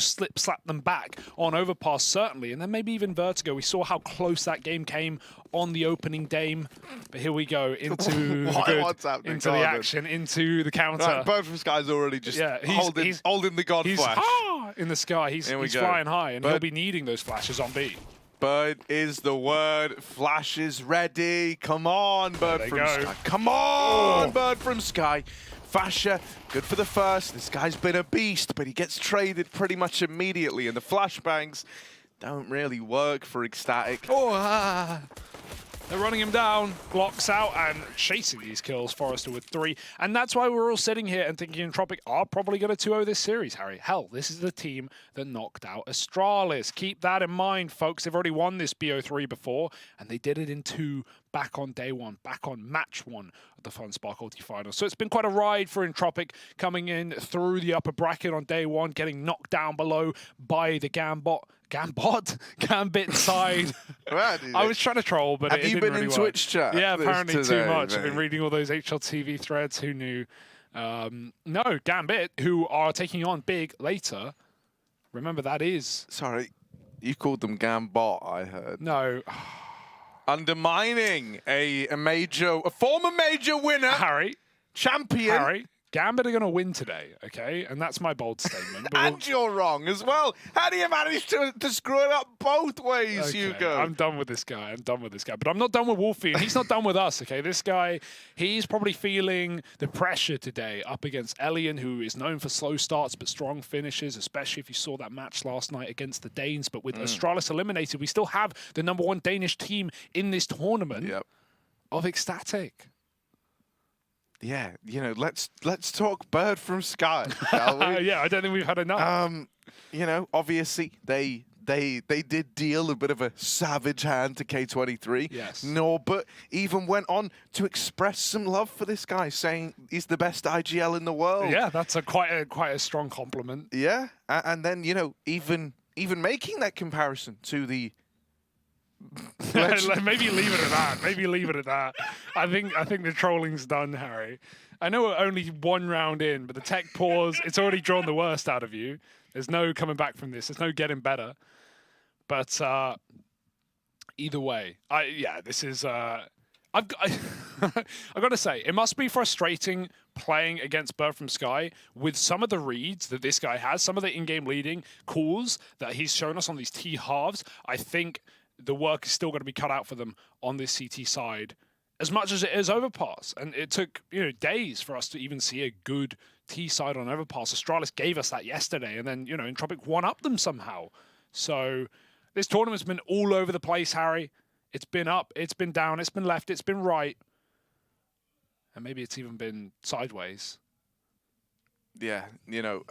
slap them back on Overpass, certainly, and then maybe even Vertigo. We saw how close that game came on the opening game, but here we go into the action, into the counter. Right, Bird from Sky's already just holding the God he's Flash. In the sky. He's flying high, and he'll be needing those flashes on B. Bird is the word. Flash is ready. Come on, Bird from Sky. Come on, Bird from Sky. Fasha, good for the first. This guy's been a beast, but he gets traded pretty much immediately, and the flashbangs don't really work for Ecstatic. They're running him down, blocks out, and chasing these kills. Forrester with 3. And that's why we're all sitting here and thinking Entropiq are probably going to 2-0 this series, Harry. Hell, this is the team that knocked out Astralis. Keep that in mind, folks. They've already won this BO3 before, and they did it in 2 back on day 1, back on match 1 of the Funspark Ulti final. So it's been quite a ride for Entropiq, coming in through the upper bracket on day 1, getting knocked down below by the Gambit side. I was trying to troll, but have it you didn't been really in work. Twitch chat? Yeah, apparently too much. Mate. I've been reading all those HLTV threads. Who knew? No, Gambit, who are taking on Big later. Remember, that is... Sorry, you called them Gambot, I heard. No. Undermining a former major winner. Harry. Champion. Harry. Gambit are going to win today, okay? And that's my bold statement. And you're wrong as well. How do you manage to screw it up both ways, Hugo? I'm done with this guy. But I'm not done with Wolfie, and he's not done with us, okay? This guy, he's probably feeling the pressure today up against Elian, who is known for slow starts but strong finishes, especially if you saw that match last night against the Danes. But with Astralis eliminated, we still have the #1 Danish team in this tournament of Ecstatic. Yeah, you know, let's talk Bird from Sky, shall we? Yeah, I don't think we've had enough. You know, obviously they did deal a bit of a savage hand to K23. Yes. No, but even went on to express some love for this guy, saying he's the best IGL in the world. Yeah, that's quite a strong compliment. Yeah, and then, you know, even making that comparison to the Maybe leave it at that. I think the trolling's done, Harry. I know we're only 1 round in, but the tech pause, it's already drawn the worst out of you. There's no coming back from this. There's no getting better. But either way, this is... I've got to say, it must be frustrating playing against Bird from Sky with some of the reads that this guy has, some of the in-game leading calls that he's shown us on these T halves. I think the work is still going to be cut out for them on this CT side as much as it is Overpass. And it took, days for us to even see a good T side on Overpass. Astralis gave us that yesterday, and then, Entropiq one-upped them somehow. So this tournament's been all over the place, Harry. It's been up, it's been down, it's been left, it's been right. And maybe it's even been sideways. Yeah,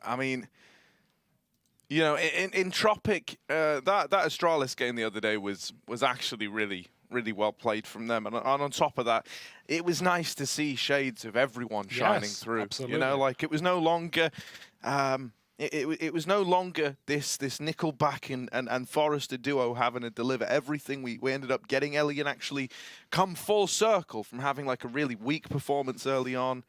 I mean... in Entropiq, that Astralis game the other day was actually really, really well played from them. And on top of that, it was nice to see shades of everyone shining through. Absolutely. Like it was no longer, it was no longer this Nickelback and Forrester duo having to deliver everything. We ended up getting Elian actually come full circle from having like a really weak performance early on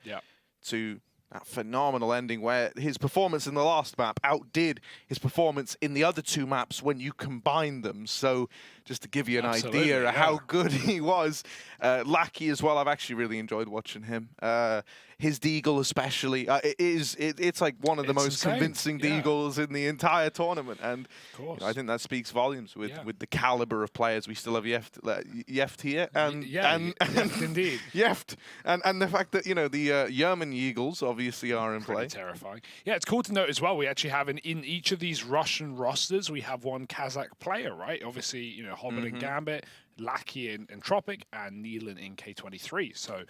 to that phenomenal ending where his performance in the last map outdid his performance in the other 2 maps when you combine them. So just to give you an idea of how good he was. Lackey as well, I've actually really enjoyed watching him. His Deagle especially, it's like one of the most convincing Deagles in the entire tournament. And I think that speaks volumes with the caliber of players we still have Yeft here. And indeed. Yeft. And the fact that, the German Eagles obviously are in play. Terrifying. Yeah, it's cool to note as well, we actually have in each of these Russian rosters, we have 1 Kazakh player, right? Obviously, Hobbit and Gambit, Lackey in Entropiq, and Neelan in K23. So,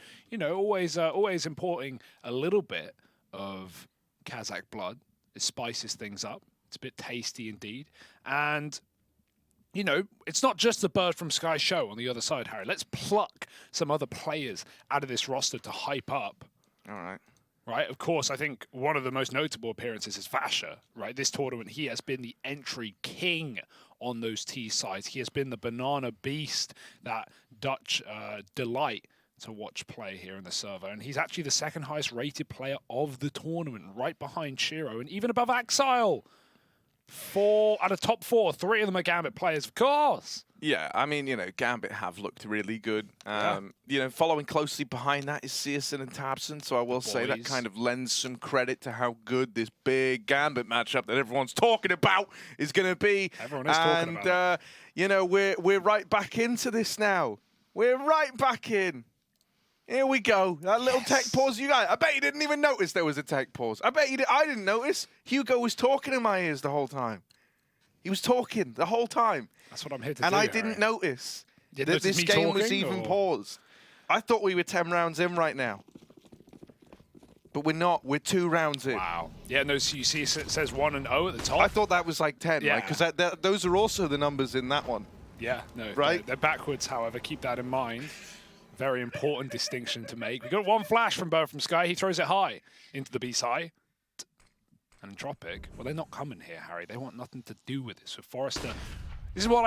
always importing a little bit of Kazakh blood. It spices things up. It's a bit tasty indeed. And, it's not just the Bird from Sky show on the other side, Harry. Let's pluck some other players out of this roster to hype up. All right. Right, of course, I think one of the most notable appearances is Fasha, right? This tournament, he has been the entry king on those T sides. He has been the banana beast, that Dutch delight to watch play here in the server. And he's actually the 2nd highest rated player of the tournament, right behind Shiro and even above Axile. Out of top 4, 3 of them are Gambit players, of course. Yeah, I mean, Gambit have looked really good. Following closely behind that is Searson and Tabson, so I will say that kind of lends some credit to how good this big Gambit matchup that everyone's talking about is going to be. Everyone is talking about it. We're right back into this now. We're right back in. Here we go. That little tech pause you got. I bet you didn't even notice there was a tech pause. I bet you I didn't notice. Hugo was talking in my ears the whole time. He was talking the whole time. That's what I'm here to do. And I didn't notice that this game talking, was even paused. I thought we were 10 rounds in right now. But we're not. We're 2 rounds in. Wow. Yeah, no, so you see it says 1 and 0 at the top. I thought that was like 10, yeah. Because those are also the numbers in that one. Yeah, no. Right? They're backwards, however. Keep that in mind. Very important distinction to make. We got one flash from Bird from Sky. He throws it high into the B side. And Entropiq, well, they're not coming here, Harry. They want nothing to do with it. So Forrester, this is what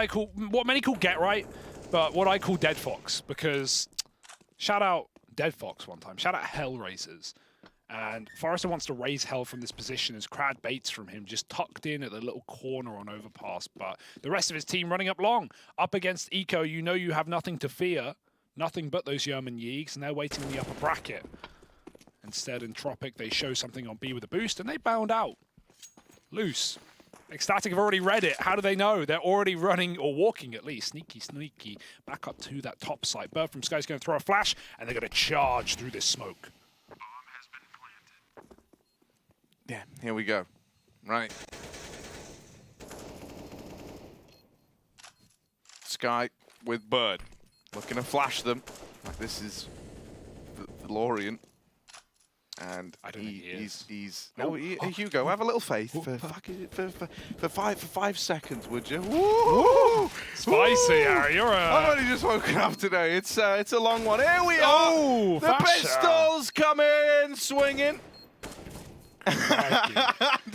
many call Get Right, but what I call Dead Fox, because shout out Dead Fox one time. Shout out Hellraisers. And Forrester wants to raise hell from this position as Crad baits from him, just tucked in at the little corner on Overpass. But the rest of his team running up long, up against Eco. You know you have nothing to fear. Nothing but those Yerman Yeags, and they're waiting in the upper bracket. Instead, Entropiq, they show something on B with a boost, and they bound out. Loose. Ecstatic have already read it. How do they know? They're already running, or walking at least. Sneaky, sneaky. Back up to that top site. Bird from Sky's going to throw a flash, and they're going to charge through this smoke. Yeah, here we go. Right. Sky with Bird. Looking to flash them. This is the Lorient. And I don't think he's Hugo, have a little faith for 5 seconds, would you? Woo! Spicy, Harry. I've only just woken up today. It's a long one. Here we are. The Fasha. pistols come in swinging.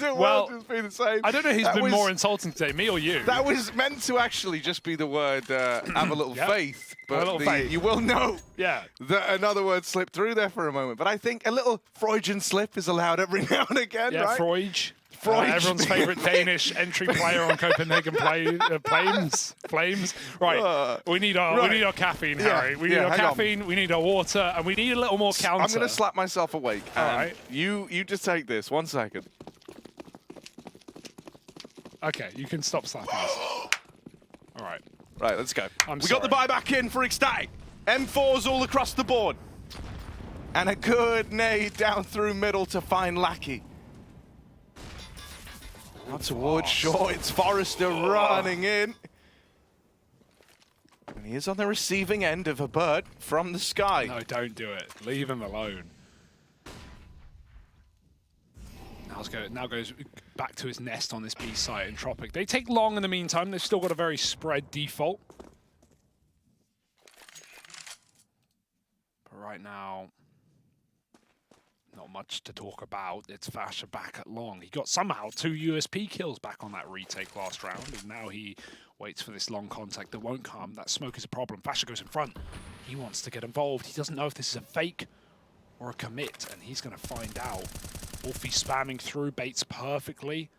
Well, just be the same. I don't know who's been more insulting today, me or you. That was meant to actually just be the word have a little faith. But you will know that another word slipped through there for a moment. But I think a little Freudian slip is allowed every now and again, right? Freud. Everyone's favourite Danish entry player on Copenhagen Flames. Right, we need our caffeine, Harry. We need our caffeine, we need our water, and we need a little more counter. I'm going to slap myself awake. All right. You just take this. 1 second. Okay, you can stop slapping us. All right. Right, let's go. We got the buyback in for Ecstatic. M4s all across the board. And a good nade down through middle to find Lackey. Out towards short, it's Forrester running in. And he is on the receiving end of a bird from the sky. No, don't do it. Leave him alone. Now goes back to his nest on this B site, Entropiq. They take long in the meantime. They've still got a very spread default. But right now, not much to talk about. It's Fasha back at long. He got somehow 2 USP kills back on that retake last round, and now he waits for this long contact that won't come. That smoke is a problem. Fasha goes in front. He wants to get involved. He doesn't know if this is a fake or a commit, and he's going to find out. Wolfie spamming through, baits perfectly.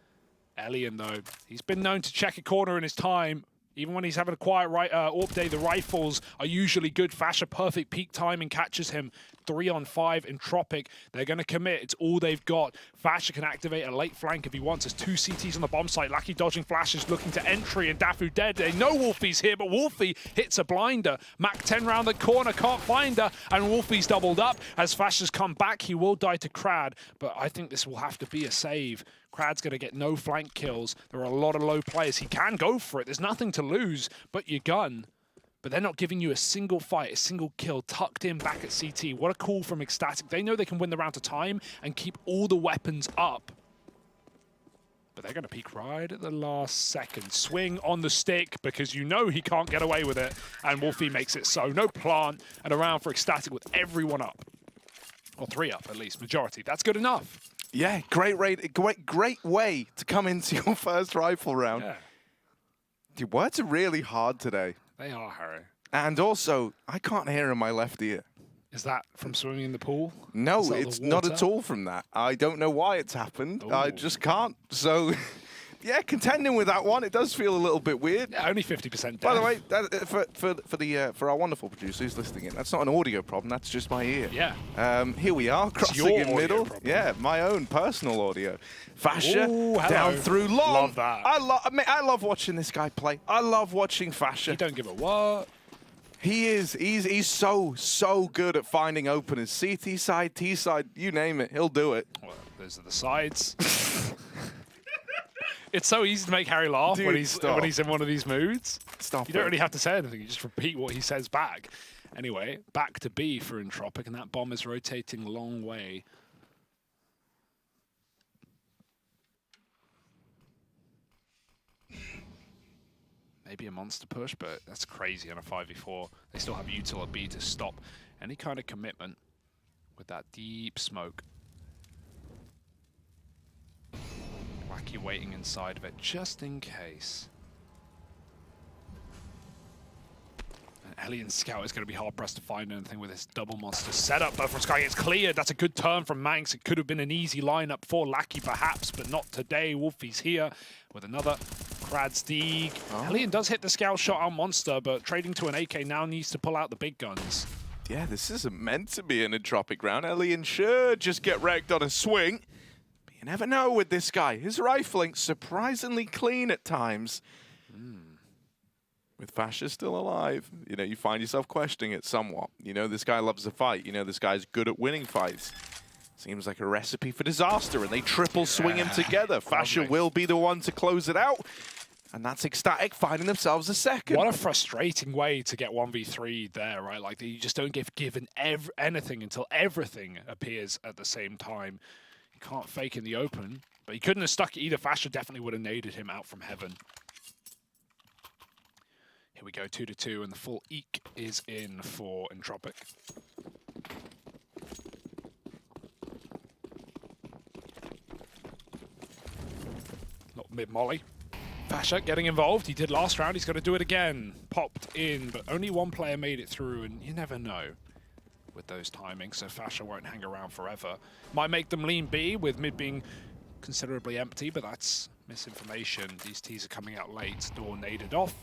Elian, though, he's been known to check a corner in his time. Even when he's having a quiet AWP day, the rifles are usually good. Fasha, perfect peak timing, catches him. 3 on 5, Entropiq. They're going to commit. It's all they've got. Fasha can activate a late flank if he wants. There's 2 CTs on the bomb site. Lucky dodging flashes, looking to entry, and Dafu dead. They know Wolfie's here, but Wolfie hits a blinder. Mac 10 round the corner, can't find her, and Wolfie's doubled up. As Fasha's come back, he will die to Crad, but I think this will have to be a save. Crad's going to get no flank kills. There are a lot of low players. He can go for it. There's nothing to lose but your gun. But they're not giving you a single fight, a single kill, tucked in back at CT. What a call from Ecstatic. They know they can win the round to time and keep all the weapons up. But they're going to peek right at the last second. Swing on the stick because you know he can't get away with it. And Wolfie makes it so. No plant and a round for Ecstatic with everyone up. Or 3 up at least, majority. That's good enough. Yeah, great way to come into your first rifle round. Yeah. Dude, words are really hard today. They are, Harry. And also, I can't hear in my left ear. Is that from swimming in the pool? No, it's not at all from that. I don't know why it's happened. Ooh. I just can't. So, yeah, contending with that one. It does feel a little bit weird. Yeah, only 50% death. By the way, that, for our wonderful producer who's listening in, that's not an audio problem. That's just my ear. Yeah. Here we are, crossing your in audio middle. problem. Yeah, my own personal audio. Fascia Ooh, hello. down through long. Love that. I love watching this guy play. I love watching Fascia. You don't give a what. He is. He's so good at finding openers. CT side, T side, you name it, he'll do it. Well, those are the sides. It's so easy to make Harry laugh Dude, when he's stop. in one of these moods. Stop You don't it. really have to say anything. You just repeat what he says back. Anyway, back to B for Entropiq, and that bomb is rotating long way. Maybe a monster push, but that's crazy on a 5v4. They still have util at B to stop any kind of commitment with that deep smoke. Wacky waiting inside of it, just in case. And Alien Scout is going to be hard-pressed to find anything with this double monster setup, but from Sky, it's cleared. That's a good turn from Manx. It could have been an easy lineup for Lackey, perhaps, but not today. Wolfie's here with another Kradsteeg. Alien does hit the Scout shot on Monster, but trading to an AK now needs to pull out the big guns. Yeah, this isn't meant to be an Entropiq round. Alien should just get wrecked on a swing. But you never know with this guy. His rifling surprisingly clean at times. With Fascia still alive, you know, you find yourself questioning it somewhat. You know, this guy loves a fight. You know, this guy's good at winning fights. Seems like a recipe for disaster, and they triple swing him together. Fascia will be the one to close it out. And that's Ecstatic finding themselves a second. What a frustrating way to get 1v3 there, right? Like, you just don't get given anything until everything appears at the same time. You can't fake in the open, but he couldn't have stuck it either. Fascia definitely would have naded him out from heaven. Here we go, 2-2, and the full eek is in for Entropiq. Little mid-molly. Fascia getting involved. He did last round. He's going to do it again. Popped in, but only one player made it through, and you never know with those timings, so Fascia won't hang around forever. Might make them lean B, with mid being considerably empty, but that's misinformation. These Ts are coming out late. Door naded off.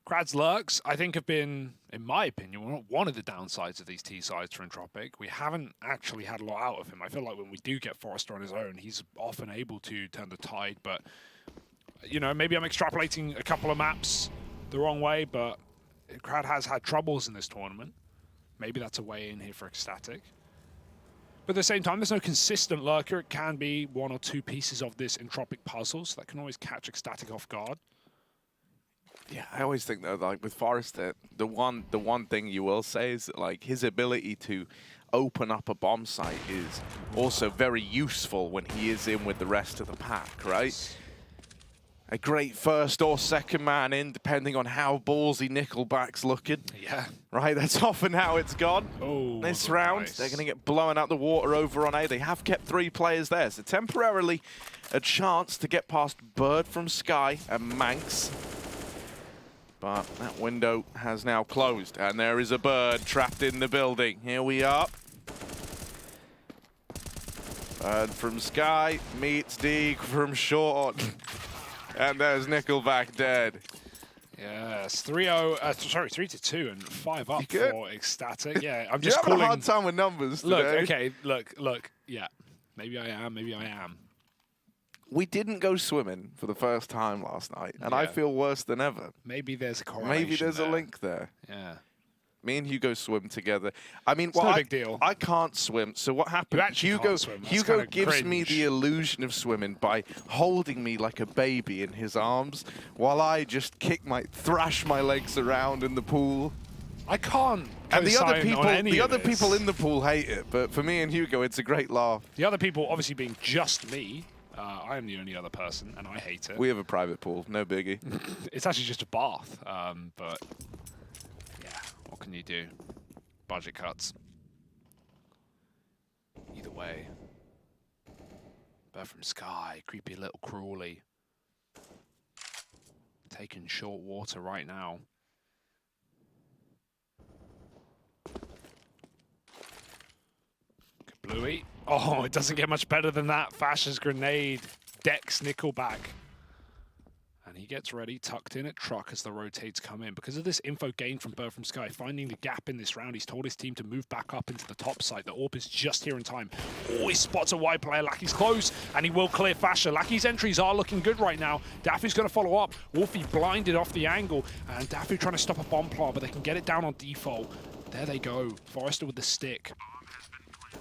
Krad's lurks, I think, have been, in my opinion, one of the downsides of these T-sides for Entropiq. We haven't actually had a lot out of him. I feel like when we do get Forrester on his own, he's often able to turn the tide, but, you know, maybe I'm extrapolating a couple of maps the wrong way, but Krad has had troubles in this tournament. Maybe that's a way in here for Ecstatic. But at the same time, there's no consistent lurker. It can be one or two pieces of this Entropiq puzzle, so that can always catch Ecstatic off guard. Yeah, I always think though, like with Forrester, the one thing you will say is that, like, his ability to open up a bomb site is also very useful when he is in with the rest of the pack, right? A great first or second man in, depending on how ballsy Nickelback's looking. Yeah. Right, that's often how it's gone. Oh, this round, nice. They're going to get blown out the water over on A. They have kept 3 players there, so temporarily a chance to get past Bird from Sky and Manx. But that window has now closed, and there is a Bird trapped in the building. Here we are. Bird from Sky meets Deeg from Short. And there's Nickelback dead. Yes, 3-2 and 5 up for Ecstatic. Yeah, I'm just You're having calling. a hard time with numbers today. Okay, look. Yeah, maybe I am. We didn't go swimming for the first time last night, and I feel worse than ever. Maybe there's a correlation. Maybe there's a link there. Yeah. Me and Hugo swim together. I mean, It's no big deal. I can't swim, so what happened? You actually can't swim. That's Hugo kinda gives me cringe. the illusion of swimming by holding me like a baby in his arms, while I just thrash my legs around in the pool. I can't. And the other people people in the pool hate it, but for me and Hugo, it's a great laugh. The other people, obviously being just me. I am the only other person, and I hate it. We have a private pool, no biggie. It's actually just a bath, but yeah, what can you do? Budget cuts. Either way. Bird from Sky, creepy little Crawley. Taking short water right now. Bluey Oh, it doesn't get much better than that. Fasha's grenade decks Nickelback. And he gets ready, tucked in at truck as the rotates come in. Because of this info gained from Bird from Sky, finding the gap in this round, he's told his team to move back up into the top side. The AWP is just here in time. Oh, he spots a wide player. Lackey's close, and he will clear Fasha. Lackey's entries are looking good right now. Daffy's going to follow up. Wolfie blinded off the angle, and Daffy trying to stop a bomb plant, but they can get it down on default. There they go. Forrester with the stick.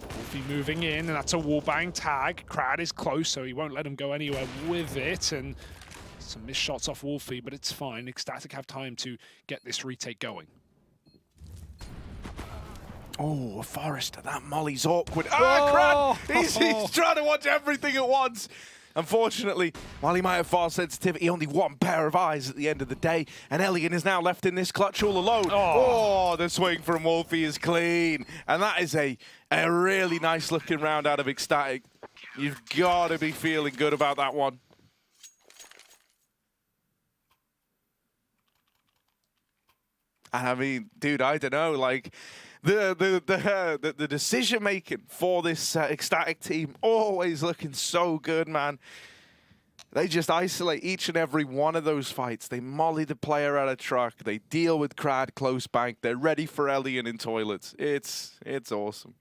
Wolfie moving in, and that's a wallbang tag. Crad is close, so he won't let him go anywhere with it, and some missed shots off Wolfie, but it's fine. Ecstatic have time to get this retake going. Oh, Forrester, that molly's awkward. Ah, Crad! He's trying to watch everything at once. Unfortunately, while he might have far sensitivity, only one pair of eyes at the end of the day, and Elian is now left in this clutch all alone. Oh, the swing from Wolfie is clean. And that is a really nice looking round out of Ecstatic. You've got to be feeling good about that one. I mean, dude, I don't know, like the decision making for this Ecstatic team always looking so good, man. They just isolate each and every one of those fights. They molly the player out of truck. They deal with Crad close bank. They're ready for Elian in toilets. It's awesome.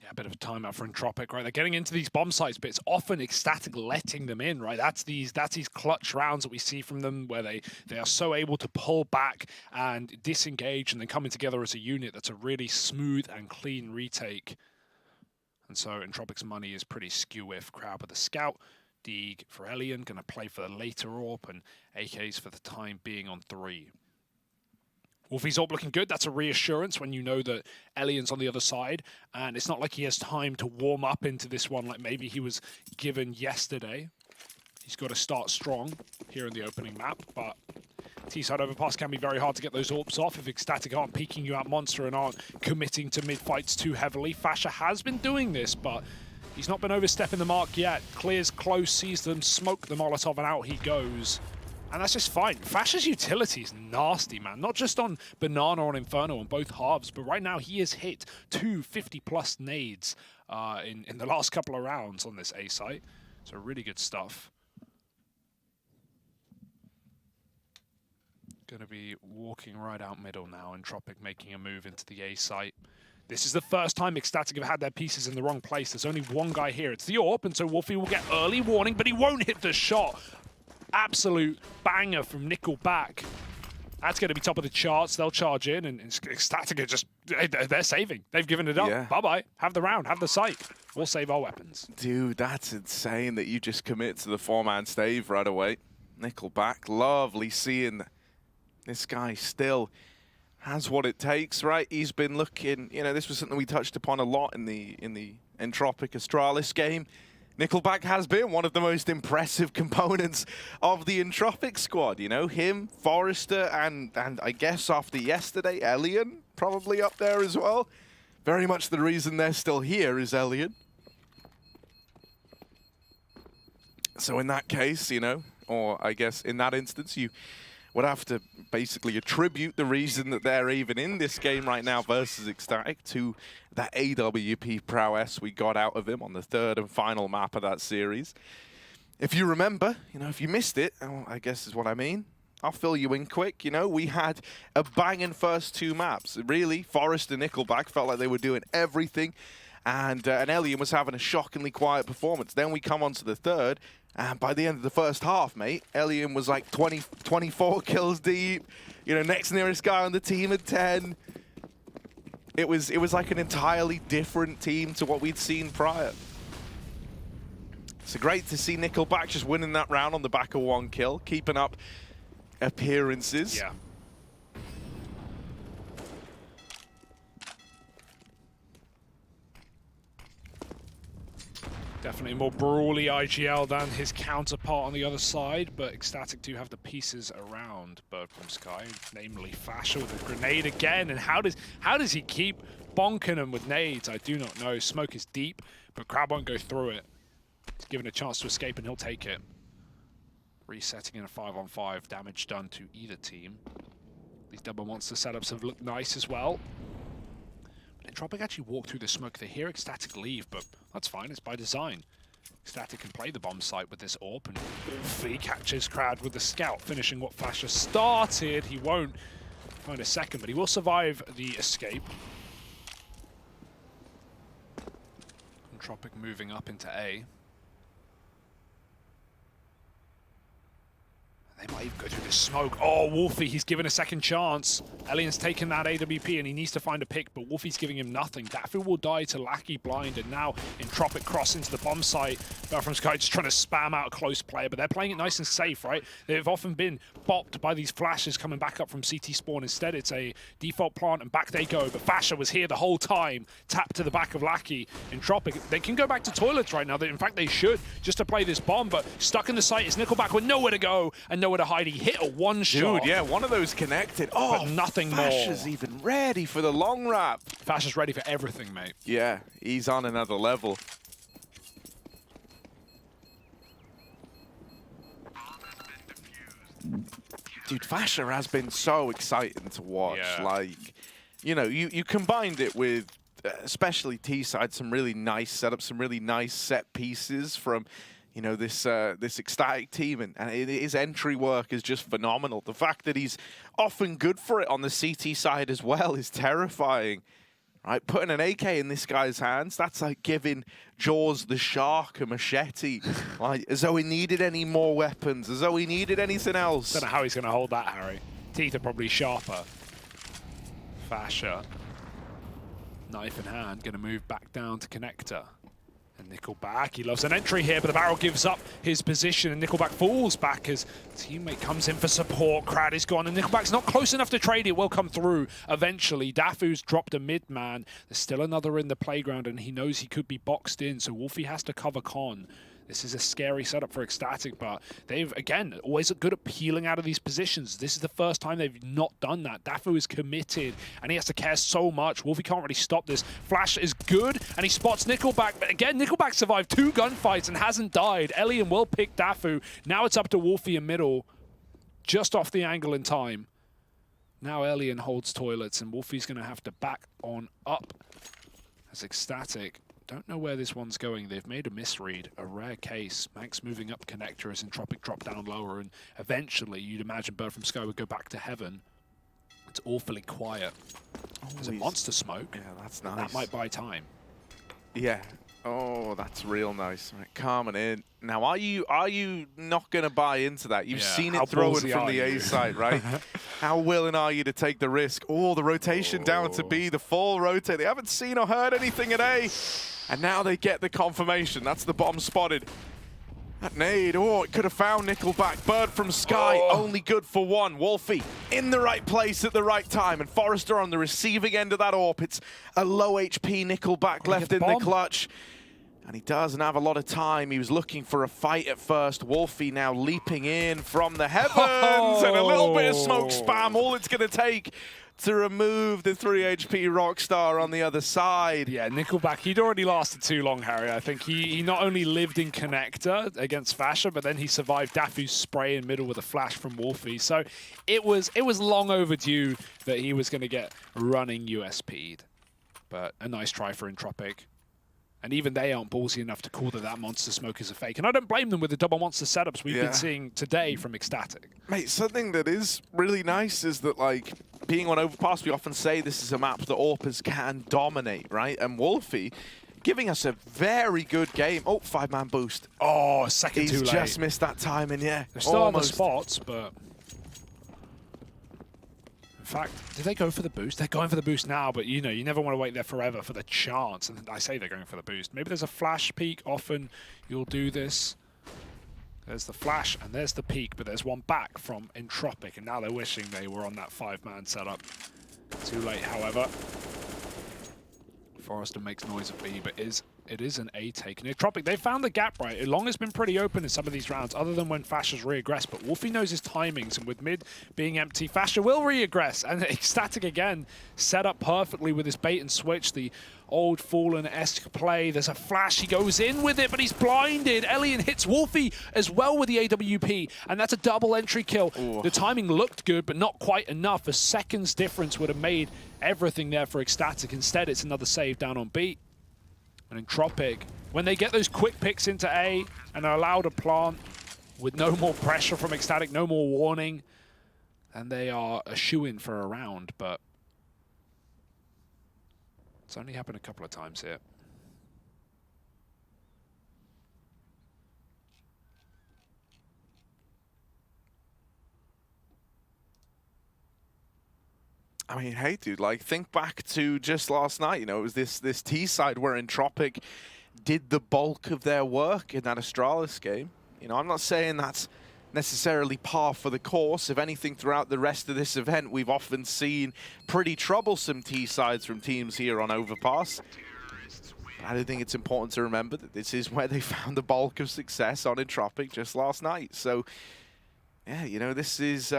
A bit of a timeout for Entropiq, right? They're getting into these bomb sites, but it's often Ecstatic letting them in, right? That's these clutch rounds that we see from them where they are so able to pull back and disengage and then coming together as a unit. That's a really smooth and clean retake. And so Entropiq's money is pretty skew-if. Crowd with the scout, Deeg for Elian, going to play for the later AWP, and AKs for the time being on 3. Wolfie's AWP looking good. That's a reassurance when you know that Elian's on the other side. And it's not like he has time to warm up into this one like maybe he was given yesterday. He's got to start strong here in the opening map. But T-side overpass can be very hard to get those AWPs off if Ecstatic aren't peeking you out monster and aren't committing to mid-fights too heavily. Fasha has been doing this, but he's not been overstepping the mark yet. Clears close, sees them, smoke the Molotov, and out he goes. And that's just fine. Fasha's utility is nasty, man. Not just on Banana or on Inferno on both halves, but right now he has hit 2 50-plus nades in the last couple of rounds on this A site. So really good stuff. Going to be walking right out middle now, and Entropiq making a move into the A site. This is the first time Ecstatic have had their pieces in the wrong place. There's only one guy here. It's the AWP, and so Wolfie will get early warning, but he won't hit the shot. Absolute banger from Nickelback. That's going to be top of the charts. They'll charge in, and Ecstatic are just, they're saving. They've given it up. Yeah. Bye-bye. Have the round. Have the site. We'll save our weapons. Dude, that's insane that you just commit to the 4-man stave right away. Nickelback, lovely seeing this guy still has what it takes, right? He's been looking, you know, this was something we touched upon a lot in the Entropiq Astralis game. Nickelback has been one of the most impressive components of the Entropiq squad. You know, him, Forrester, and I guess after yesterday, Elian probably up there as well. Very much the reason they're still here is Elian. So in that case, you know, or I guess in that instance, you would have to basically attribute the reason that they're even in this game right now versus Ecstatic to that AWP prowess we got out of him on the 3rd and final map of that series. If you remember, you know, if you missed it, I guess is what I mean, I'll fill you in quick. You know, we had a banging first 2 maps. Really, Forrest and Nickelback felt like they were doing everything, and Elian was having a shockingly quiet performance. Then we come on to the 3rd, and by the end of the first half, mate, Elian was like 24 kills deep. You know, next nearest guy on the team at 10. It was like an entirely different team to what we'd seen prior. So great to see Nickelback just winning that round on the back of 1 kill, keeping up appearances. Yeah. Definitely more brawly IGL than his counterpart on the other side, but Ecstatic do have the pieces around Bird from Sky, namely Fasha with a grenade again. And how does he keep bonking him with nades? I do not know. Smoke is deep, but Crab won't go through it. He's given a chance to escape, and he'll take it. Resetting in a 5-on-5, damage done to either team. These double monster setups have looked nice as well. But Entropiq actually walked through the smoke. They hear Ecstatic leave, but that's fine. It's by design. Ecstatic can play the bomb site with this AWP, and Ulti catches Crowd with the scout, finishing what Fasher started. He won't find a second, but he will survive the escape. Entropiq moving up into A. They might even go through the smoke. Oh, Wolfie, he's given a second chance. Elian's taken that AWP and he needs to find a pick, but Wolfie's giving him nothing. Dafu will die to Lackey blind, and now Entropiq cross into the bomb site. From Sky just trying to spam out a close player, but they're playing it nice and safe, right? They've often been bopped by these flashes coming back up from CT spawn. Instead, it's a default plant and back they go, but Fasher was here the whole time, tapped to the back of Lackey. Entropiq, they can go back to toilets right now. In fact, they should, just to play this bomb, but stuck in the site is Nickelback with nowhere to go and nowhere to hide. He hit a one shot. Dude, yeah, one of those connected. Oh, but nothing more. Fasher's even ready for the long wrap. Fasher's ready for everything, mate. Yeah, he's on another level. Dude, Fasher has been so exciting to watch. Yeah. Like, you know, you combined it with, especially T-side, some really nice setups, some really nice set pieces from, you know, this Ecstatic team, and his entry work is just phenomenal. The fact that he's often good for it on the CT side as well is terrifying. Right, putting an AK in this guy's hands, that's like giving Jaws the shark a machete. Like, as though he needed any more weapons, as though he needed anything else. Don't know how he's going to hold that, Harry. Teeth are probably sharper. Fasher, knife in hand, going to move back down to connector. And Nickelback, he loves an entry here, but the barrel gives up his position, and Nickelback falls back as teammate comes in for support. Crad is gone, and Nickelback's not close enough to trade. It will come through eventually. Dafu's dropped a mid-man. There's still another in the playground, and he knows he could be boxed in, so Wolfie has to cover Con. This is a scary setup for Ecstatic, but they've, again, always good at peeling out of these positions. This is the first time they've not done that. Dafu is committed, and he has to care so much. Wolfie can't really stop this. Flash is good, and he spots Nickelback, but again, Nickelback survived 2 gunfights and hasn't died. Elian will pick Dafu. Now it's up to Wolfie in middle, just off the angle in time. Now Elian holds toilets, and Wolfie's going to have to back on up as Ecstatic. Don't know where this one's going. They've made a misread, a rare case. Max moving up connector as Entropiq drop down lower, and eventually you'd imagine Bird from Sky would go back to heaven. It's awfully quiet. There's a monster smoke. Yeah, that's nice. That might buy time. Yeah. Oh, that's real nice. Right, coming in. Now, are you not going to buy into that? You've seen it thrown from the A side, right? How willing are you to take the risk? Oh, the rotation down to B, the full rotate. They haven't seen or heard anything at A. And now they get the confirmation. That's the bomb spotted. That nade, oh, it could have found Nickelback. Bird from Sky, only good for one. Wolfie in the right place at the right time. And Forrester on the receiving end of that AWP. It's a low HP Nickelback left in the clutch. And he doesn't have a lot of time. He was looking for a fight at first. Wolfie now leaping in from the heavens. And a little bit of smoke spam. All it's going to take to remove the 3 HP Rockstar on the other side. Yeah, Nickelback, he'd already lasted too long, Harry. I think he not only lived in connector against Fasher, but then he survived Dafu's spray in middle with a flash from Wolfie. So it was long overdue that he was going to get running USP'd. But a nice try for Entropiq. And even they aren't ballsy enough to call that monster smoke is a fake. And I don't blame them with the double monster setups we've been seeing today from Ecstatic. Mate, something that is really nice is that, like, being on Overpass, we often say this is a map that AWPers can dominate, right? And Wolfie giving us a very good game. Oh, 5-man boost. Oh, second too late. He's just missed that time, and yeah. They're still on the spots, but... In fact, did they go for the boost? They're going for the boost now, but you know, you never want to wait there forever for the chance. And I say they're going for the boost. Maybe there's a flash peek. Often you'll do this. There's the flash and there's the peek, but there's one back from Entropiq, and now they're wishing they were on that 5-man setup. Too late, however. Forrester makes noise at B, but is It is an A take. And Entropiq, they found the gap right. Long has been pretty open in some of these rounds, other than when Fasha's re-aggressed. But Wolfie knows his timings, and with mid being empty, Fasha will re-aggress. And Ecstatic again, set up perfectly with his bait and switch, the old Fallen-esque play. There's a flash, he goes in with it, but he's blinded. Elian hits Wolfie as well with the AWP, and that's a double entry kill. Ooh. The timing looked good, but not quite enough. A second's difference would have made everything there for Ecstatic. Instead, it's another save down on B. And Entropiq, when they get those quick picks into A and are allowed to plant with no more pressure from Ecstatic, no more warning, and they are a shoo-in for a round, but it's only happened a couple of times here. I mean, hey, dude, like, think back to just last night. You know, it was this T side where Entropiq did the bulk of their work in that Astralis game. You know, I'm not saying that's necessarily par for the course. If anything, throughout the rest of this event, we've often seen pretty troublesome T sides from teams here on Overpass. But I do think it's important to remember that this is where they found the bulk of success on Entropiq just last night. So, yeah, you know, this is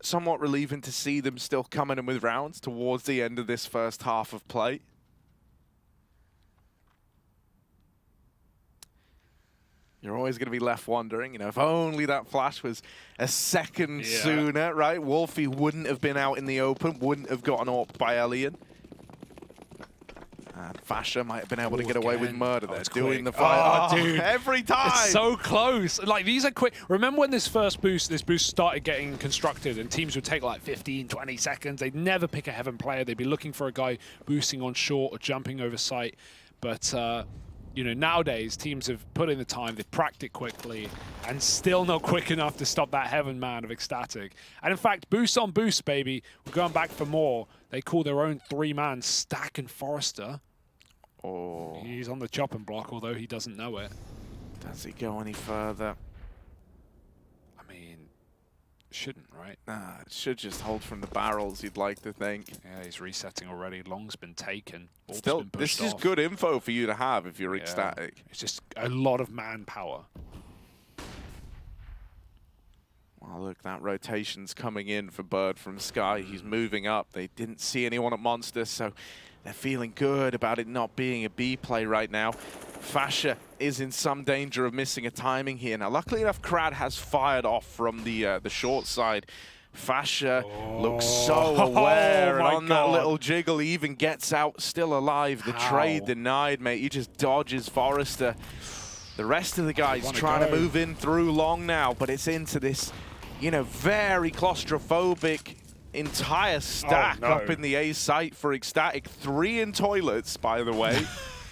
somewhat relieving to see them still coming in with rounds towards the end of this first half of play. You're always going to be left wondering, you know, if only that flash was a second sooner, right? Wolfie wouldn't have been out in the open, wouldn't have gotten up by Elian. And Fasha might have been able to get away with murder there, doing the fight. Oh, dude. Every time! It's so close. Like, these are quick. Remember when this boost started getting constructed and teams would take like 15, 20 seconds? They'd never pick a Heaven player. They'd be looking for a guy boosting on short or jumping over site. But, you know, nowadays, teams have put in the time, they've cracked it quickly, and still not quick enough to stop that Heaven man of Ecstatic. And in fact, boost on boost, baby. We're going back for more. They call their own three-man Stack and Forrester. Oh. He's on the chopping block, although he doesn't know it. Does he go any further? I mean, shouldn't, right? Nah, it should just hold from the barrels, you'd like to think. Yeah, he's resetting already. Long's been taken. Still, been this off. is good info for you to have if you're Ecstatic. It's just a lot of manpower. Well, look, that rotation's coming in for Bird from Sky. He's moving up. They didn't see anyone at Monster, so they're feeling good about it not being a B play right now. Fasha is in some danger of missing a timing here. Now, luckily enough, Krad has fired off from the short side. Fasha looks so aware, and on that little jiggle, he even gets out still alive. The trade denied, mate. He just dodges Forrester. The rest of the guys trying to move in through Long now, but it's into this, you know, very claustrophobic entire stack up in the A site for Ecstatic. 3 in toilets, by the way.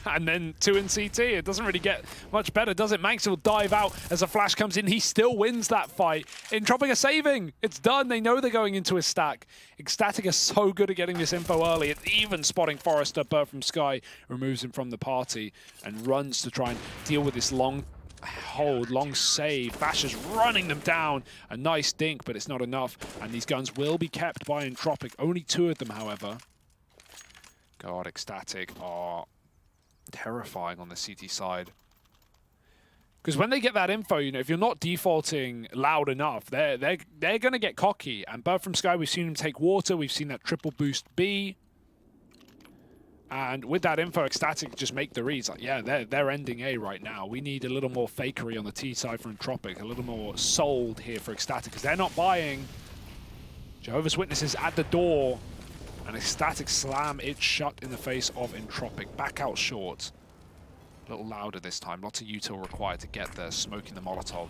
And then 2 in CT. It doesn't really get much better, does it? Manx will dive out as a flash comes in. He still wins that fight. Entropiq are saving. It's done. They know they're going into a stack. Ecstatic are so good at getting this info early. It's even spotting Forrester. Bird from Sky removes him from the party and runs to try and deal with this long hold, long save. Fasha's running them down. A nice dink, but it's not enough. And these guns will be kept by Entropiq. Only 2 of them, however. God, Ecstatic are terrifying on the CT side. Because when they get that info, you know, if you're not defaulting loud enough, they're going to get cocky. And Bird from Sky, we've seen him take water. We've seen that triple boost B. And with that info, Ecstatic just make the reads. Like, yeah, they're ending A right now. We need a little more fakery on the T side for Entropiq, a little more sold here for Ecstatic, because they're not buying. Jehovah's Witnesses at the door, and Ecstatic slam it shut in the face of Entropiq. Back out short. A little louder this time. Lots of util required to get there, smoking the Molotov.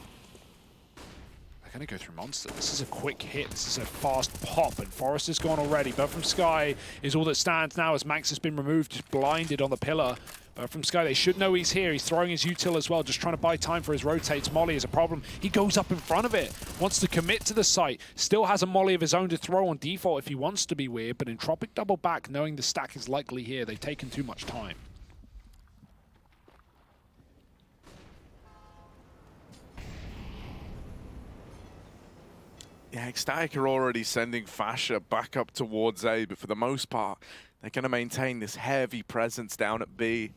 They're going to go through Monster. This is a quick hit. This is a fast pop, and Forrester's gone already. Bird from Sky is all that stands now as Manx has been removed, just blinded on the pillar. Bird from Sky, they should know he's here. He's throwing his util as well, just trying to buy time for his rotates. Molly is a problem. He goes up in front of it, wants to commit to the site. Still has a Molly of his own to throw on default if he wants to be weird, but Entropiq double back, knowing the stack is likely here. They've taken too much time. Yeah, Ecstatic are already sending Fasha back up towards A, but for the most part, they're going to maintain this heavy presence down at B.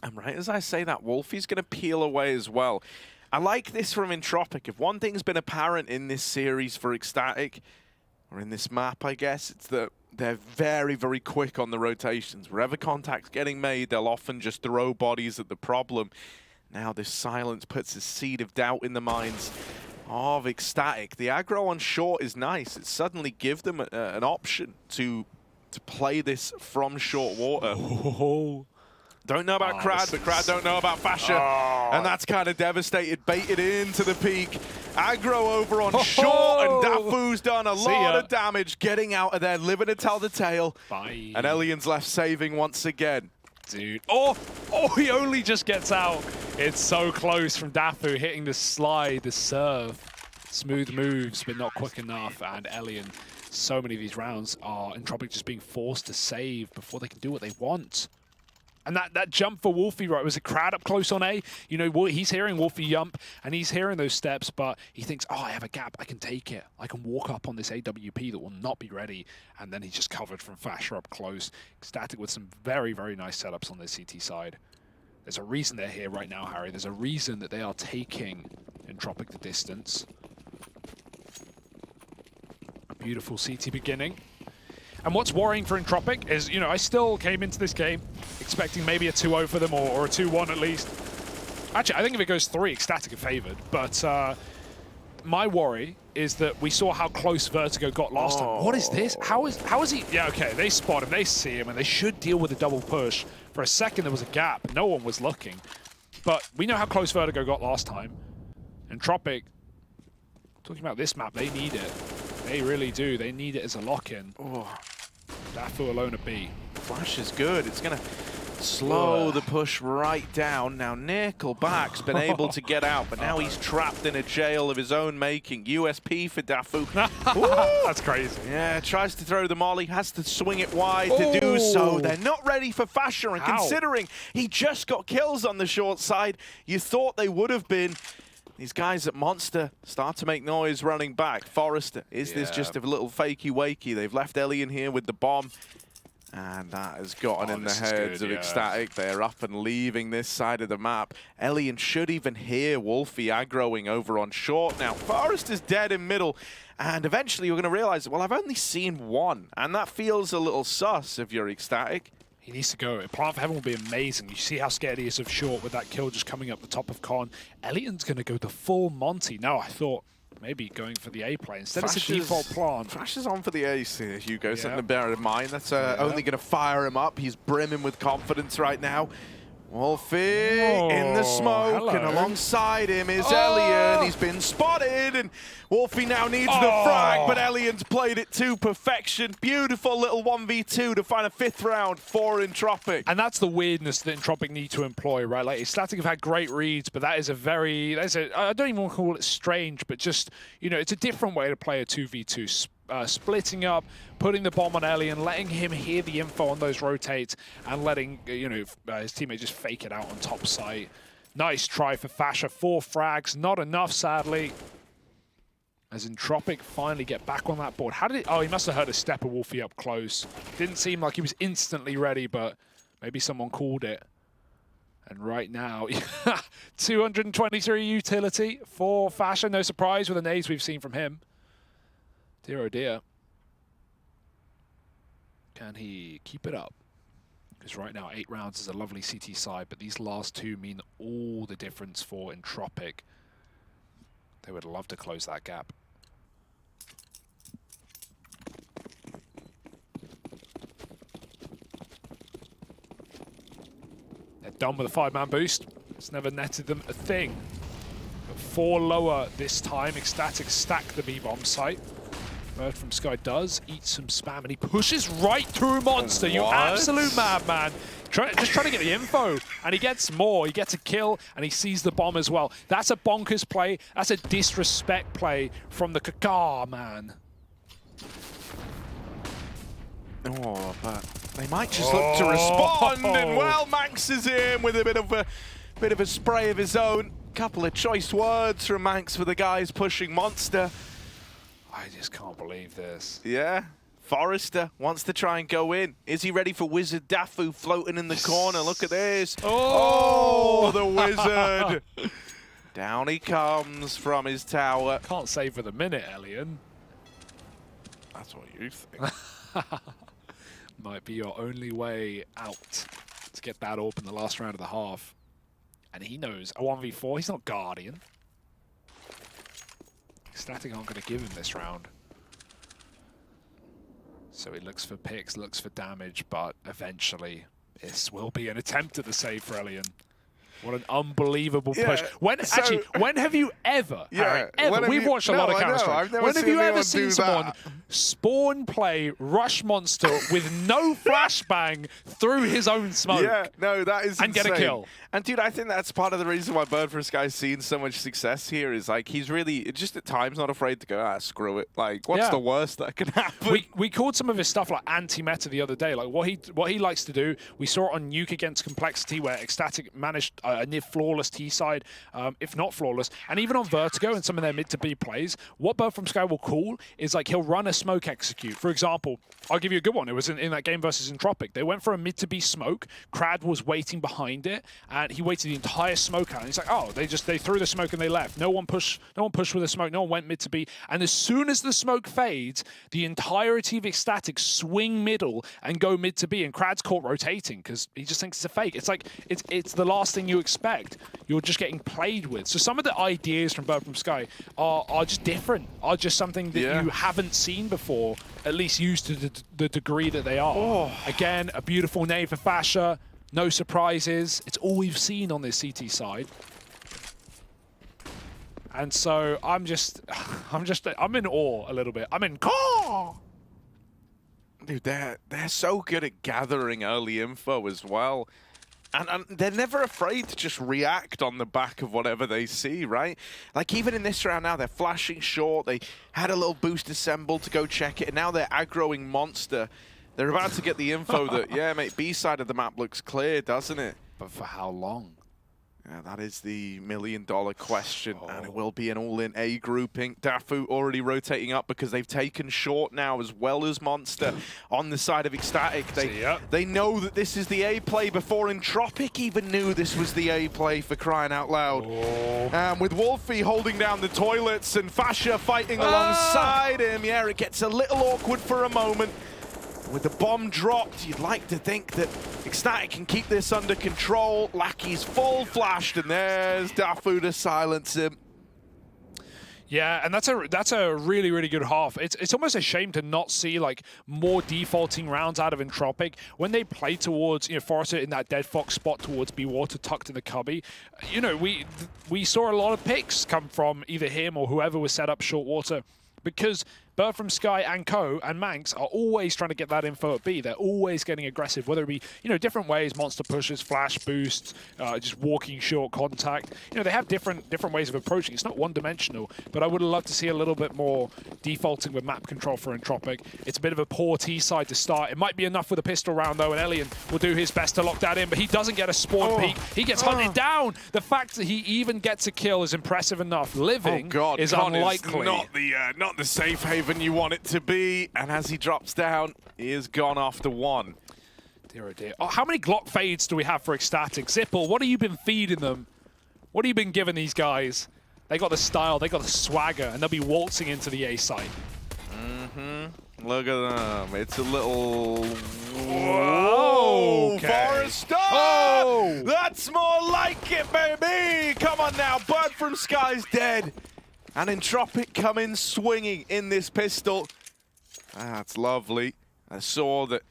And right as I say that, Wolfie's going to peel away as well. I like this from Entropiq. If one thing's been apparent in this series for Ecstatic, or in this map, I guess, it's that they're very, very quick on the rotations. Wherever contact's getting made, they'll often just throw bodies at the problem. Now this silence puts a seed of doubt in the minds of Ecstatic. The aggro on short is nice. It suddenly gives them an option to play this from short water. Oh. Don't know about Krad, but Krad don't know about Fasha. Oh. And that's kind of devastated. Baited into the peak. Aggro over on short, and Dafu's done a lot of damage getting out of there, living to tell the tale. Bye. And Elian's left saving once again. Dude. Oh, he only just gets out. It's so close from Dafu hitting the slide, the serve. Smooth moves, but not quick enough. And Elian, so many of these rounds are Entropiq just being forced to save before they can do what they want. And that jump for Wolfie, right, was a Krad up close on A. You know, he's hearing Wolfie jump, and he's hearing those steps, but he thinks, oh, I have a gap. I can take it. I can walk up on this AWP that will not be ready. And then he's just covered from Fasher up close. Ecstatic with some very, very nice setups on the CT side. There's a reason they're here right now, Harry. There's a reason that they are taking Entropiq the distance. A beautiful CT beginning. And what's worrying for Entropiq is, you know, I still came into this game expecting maybe a 2-0 for them or a 2-1 at least. Actually, I think if it goes 3, Ecstatic are favored. But my worry is that we saw how close Vertigo got last time. What is this? How is he? Yeah, okay, they spot him, they see him, and they should deal with a double push. For a second, there was a gap. No one was looking. But we know how close Vertigo got last time. Entropiq, talking about this map, they need it. They really do. They need it as a lock-in. Dafu alone a B. Flash is good. It's going to slow the push right down. Now Nickelback's been able to get out, but now he's trapped in a jail of his own making. USP for Dafu. That's crazy. Yeah, tries to throw the molly, has to swing it wide to do so. They're not ready for Fasher, and considering he just got kills on the short side, you thought they would have been. These guys at Monster start to make noise running back. Forrester, is this just a little fakey-wakey? They've left Elian here with the bomb. And that has gotten in the heads of Ecstatic. They're up and leaving this side of the map. Elian should even hear Wolfie aggroing over on short now. Forrester's dead in middle. And eventually you're going to realize, well, I've only seen one. And that feels a little sus if you're Ecstatic. He needs to go. Plant for Heaven will be amazing. You see how scared he is of short with that kill just coming up the top of Con. Elian's going to go the full Monty. No, I thought maybe going for the A play. Instead it's a default plant. Flash is on for the ace here, Hugo. Something to bear in mind. That's only going to fire him up. He's brimming with confidence right now. Wolfie in the smoke, and alongside him is Elian. He's been spotted, and Wolfie now needs the frag, but Elian's played it to perfection. Beautiful little 1v2 to find a 5th round for Entropiq. And that's the weirdness that Entropiq need to employ, right? Like, Ecstatic have had great reads, but that is I don't even want to call it strange, but just, you know, it's a different way to play a 2v2. Splitting up, putting the bomb on Elian, letting him hear the info on those rotates, and letting his teammate just fake it out on top site. Nice try for Fasher. 4 frags, not enough, sadly. As Entropiq finally get back on that board. How did it? Oh, he must have heard a step of Wolfie up close. Didn't seem like he was instantly ready, but maybe someone called it. And right now, 223 utility for Fasher. No surprise with the nades we've seen from him. Dear oh dear. Can he keep it up? Because right now, 8 rounds is a lovely CT side, but these last 2 mean all the difference for Entropiq. They would love to close that gap. They're done with a 5-man boost. It's never netted them a thing. But 4 lower this time. Ecstatic stack the B-bomb site. Bird from Sky does eat some spam, and he pushes right through Monster. You absolute madman. Just trying to get the info, and he gets more. He gets a kill, and he sees the bomb as well. That's a bonkers play. That's a disrespect play from the Kaka, man. But they might just look to respond, and well, Manx is in with a bit of a spray of his own. Couple of choice words from Manx for the guys pushing Monster. I just can't believe this. Yeah. Forrester wants to try and go in. Is he ready for Wizard Dafu floating in the corner? Look at this. Oh, the Wizard. Down he comes from his tower. Can't save for the minute, Elian. That's what you think. Might be your only way out to get that orb in the last round of the half. And he knows a 1v4, he's not Guardian. Ecstatic aren't going to give him this round. So he looks for picks, looks for damage, but eventually this will be an attempt at the save for Elian. What an unbelievable push. When have you ever, Harry, ever, we've watched a lot of Counter-Strike. When have you ever seen someone spawn play Rush Monster with no flashbang through his own smoke? Yeah, no, that is and insane. Get a kill. And dude, I think that's part of the reason why Bird for Sky's seen so much success here is like he's really just at times not afraid to go, screw it. Like, what's the worst that can happen? We called some of his stuff like anti-meta the other day. Like what he likes to do, we saw it on Nuke against Complexity where Ecstatic managed a near flawless T side, if not flawless, and even on Vertigo and some of their mid to B plays, what Bird from Sky will call is like he'll run a smoke execute. For example, I'll give you a good one. It was in that game versus Entropiq. They went for a mid to B smoke. Crad was waiting behind it, and he waited the entire smoke out. And he's like, oh, they threw the smoke and they left. No one pushed with the smoke. No one went mid to B. And as soon as the smoke fades, the entirety of Ecstatic swing middle and go mid to B. And Crad's caught rotating because he just thinks it's a fake. It's like it's the last thing you expect. You're just getting played with. So some of the ideas from Bird from Sky are just different. Are just something that you haven't seen before, at least used to the degree that they are. Oh. Again, a beautiful name for Fasha. No surprises. It's all we've seen on this CT side. And so I'm in awe a little bit. I'm in awe. Dude, they're so good at gathering early info as well. And they're never afraid to just react on the back of whatever they see, right? Like, even in this round now, they're flashing short. They had a little boost assembled to go check it, and now they're aggroing Monster. They're about to get the info that, yeah, mate, B side of the map looks clear, doesn't it? But for how long? Yeah, that is the million-dollar question, and it will be an all-in A grouping. Dafu already rotating up because they've taken short now, as well as Monster on the side of Ecstatic. They know that this is the A play before Entropiq even knew this was the A play, for crying out loud. With Wolfie holding down the toilets and Fasha fighting alongside him, yeah, it gets a little awkward for a moment. With the bomb dropped, you'd like to think that Ecstatic can keep this under control. Lackey's full flashed, and there's Dafu to silence him. Yeah, and that's a really, really good half. It's almost a shame to not see like more defaulting rounds out of Entropiq when they play towards, Forrester in that Dead Fox spot towards B Water tucked in the cubby. We saw a lot of picks come from either him or whoever was set up short water, because Bird from Sky and Co and Manx are always trying to get that info at B. They're always getting aggressive, whether it be, different ways, monster pushes, flash boosts, just walking short contact. They have different ways of approaching. It's not one-dimensional, but I would have loved to see a little bit more defaulting with map control for Entropiq. It's a bit of a poor T side to start. It might be enough with a pistol round, though, and Elian will do his best to lock that in, but he doesn't get a spawn peek. He gets hunted down. The fact that he even gets a kill is impressive enough. Living is unlikely. Is not the safe haven you want it to be, and as he drops down, he is gone after one. Dear oh dear. Oh, how many Glock fades do we have for Ecstatic? Zipple, what have you been feeding them? What have you been giving these guys? They got the style, they got the swagger, and they'll be waltzing into the A site. Look at them. It's a little... Whoa! Okay. Forrester! Oh! That's more like it, baby! Come on now, Bird from Sky's dead. And Entropiq come in swinging in this pistol. That's lovely. I saw that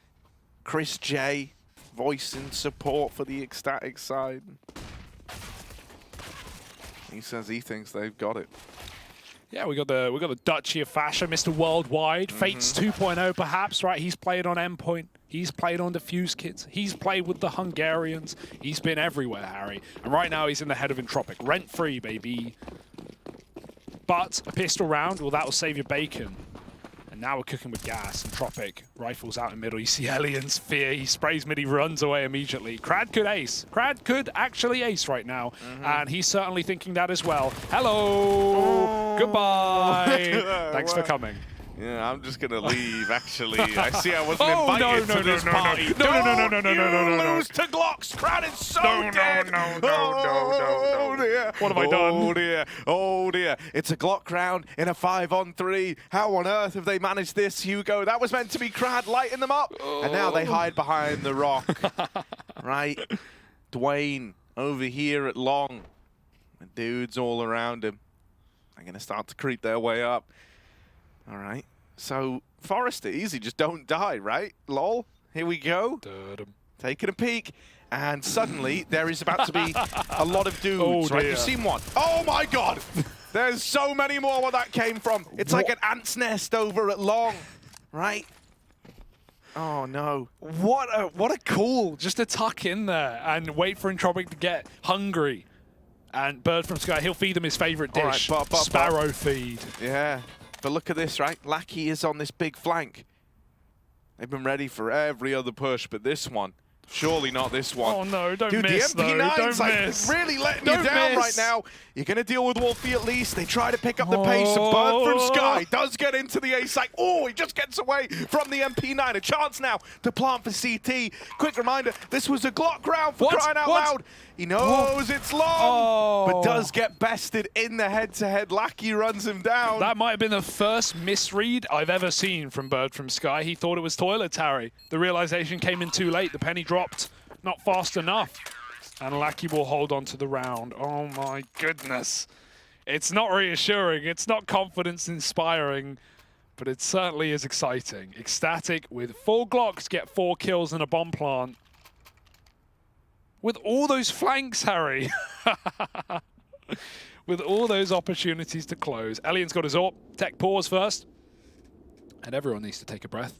Chris J voicing support for the Ecstatic side. He says he thinks they've got it. Yeah, we got the Duchy of Fashion, Mr. Worldwide, Fates 2.0 perhaps, right? He's played on Endpoint. He's played on Diffuse Kids. He's played with the Hungarians. He's been everywhere, Harry. And right now he's in the head of Entropiq. Rent-free, baby. But a pistol round, well, that will save your bacon. And now we're cooking with gas. Entropiq, rifles out in middle. You see Elian's fear. He sprays mid, he runs away immediately. Crad could ace. Crad could actually ace right now. And he's certainly thinking that as well. Hello. Goodbye. Thanks for coming. Yeah, I'm just gonna leave. Actually, I see I wasn't invited to this party. No. Lose to Glocks. Crowd is so dead. No. Oh dear. What have I done? Oh dear. Oh dear. It's a Glock round in a 5-on-3. How on earth have they managed this, Hugo? That was meant to be Crad lighting them up, and now they hide behind the rock. Right, Dwayne over here at long. The dudes all around him. They're gonna start to creep their way up. All right, so Forrester, easy, just don't die, right? Lol, here we go. Taking a peek, and suddenly there is about to be a lot of dudes, right? You've seen one. Oh my God! There's so many more where that came from. It's like an ant's nest over at long, right? Oh no. What a call, just to tuck in there and wait for Entropiq to get hungry. And Bird from Sky, he'll feed them his favorite dish, right, Sparrow feed. Yeah. But look at this, right? Lackey is on this big flank. They've been ready for every other push, but this one, surely not this one. Oh no, don't Dude, miss, the MP9's like miss. really letting you down right now. You're going to deal with Wolfie at least. They try to pick up the pace, and Bird from Sky does get into the A site. Oh, he just gets away from the MP9. A chance now to plant for CT. Quick reminder, this was a Glock round for crying out loud. He knows it's long, but does get bested in the head-to-head. Lackey runs him down. That might have been the first misread I've ever seen from Bird from Sky. He thought it was toilet Harry. The realization came in too late. The penny dropped not fast enough. And Lackey will hold on to the round. Oh my goodness. It's not reassuring. It's not confidence-inspiring, but it certainly is exciting. Ecstatic with 4 Glocks get 4 kills and a bomb plant. With all those flanks, Harry. With all those opportunities to close. Elian's got his AWP. Tech pause first. And everyone needs to take a breath.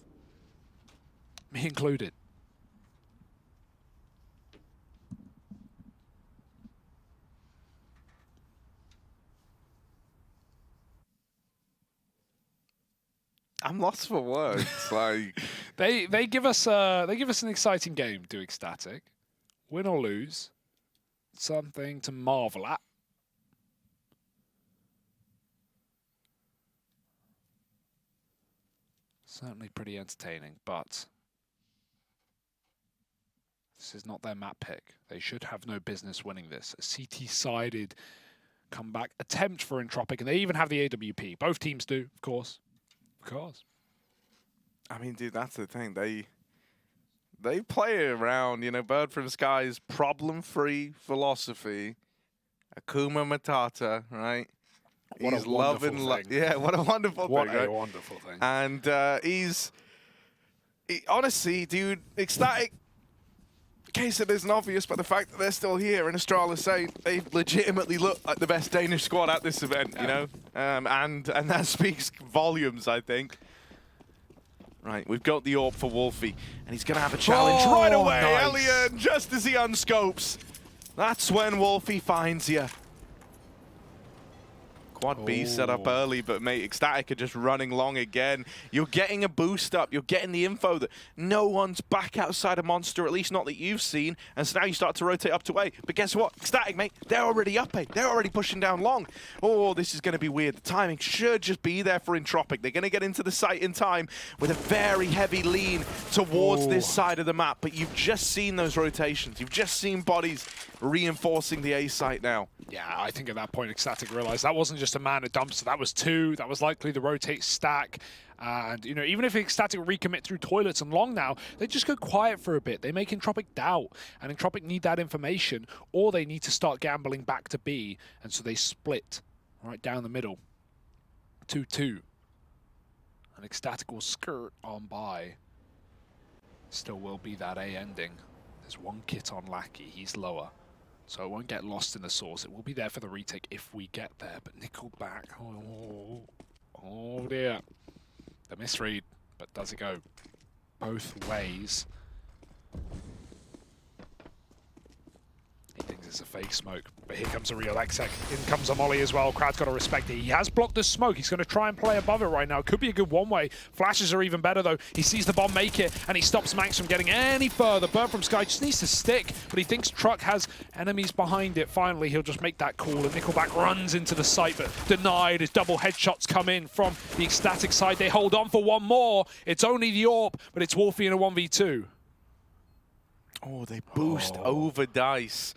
Me included. I'm lost for words. Like they give us an exciting game, do Ecstatic. Win or lose, something to marvel at. Certainly pretty entertaining, but this is not their map pick. They should have no business winning this. A CT-sided comeback attempt for Entropiq, and they even have the AWP. Both teams do, of course. Of course. I mean, dude, that's the thing. They play around, you know, Bird from Sky's problem-free philosophy. Akuma Matata, right? What he's a wonderful thing. Yeah, what a wonderful what thing. What a right? wonderful thing. And honestly, dude, Ecstatic, CASA isn't obvious, but the fact that they're still here and Astralis say they legitimately look like the best Danish squad at this event, you know? And that speaks volumes, I think. Right, we've got the AWP for Wolfie, and he's going to have a challenge right away. Nice. Elian, just as he unscopes. That's when Wolfie finds you. Quad B set up early, but mate, Ecstatic are just running long again. You're getting a boost up. You're getting the info that no one's back outside of Monster, at least not that you've seen. And so now you start to rotate up to A. But guess what? Ecstatic, mate, they're already up A. They're already pushing down long. Oh, this is going to be weird. The timing should just be there for Entropiq. They're going to get into the site in time with a very heavy lean towards this side of the map. But you've just seen those rotations. You've just seen bodies reinforcing the A site now. Yeah, I think at that point Ecstatic realized that wasn't just a man at dumpster, that was 2. That was likely the rotate stack. And, you know, even if Ecstatic recommit through toilets and long now, they just go quiet for a bit. They make Entropiq doubt, and Entropiq need that information, or they need to start gambling back to B, and so they split right down the middle. 2-2. And Ecstatic will skirt on by. Still will be that A ending. There's 1 kit on Lackey, he's lower. So it won't get lost in the source. It will be there for the retake if we get there. But Nickelback, oh dear. The misread, but does it go both ways? He thinks it's a fake smoke. But here comes a real Exec. In comes a molly as well. Krad's got to respect it. He has blocked the smoke. He's going to try and play above it right now. Could be a good one-way. Flashes are even better, though. He sees the bomb make it, and he stops Max from getting any further. Bird from Sky just needs to stick, but he thinks Truck has enemies behind it. Finally, he'll just make that call, and Nickelback runs into the site, but denied as double headshots come in from the Ecstatic side. They hold on for one more. It's only the AWP, but it's Wolfie in a 1v2. Oh, they boost over Dice.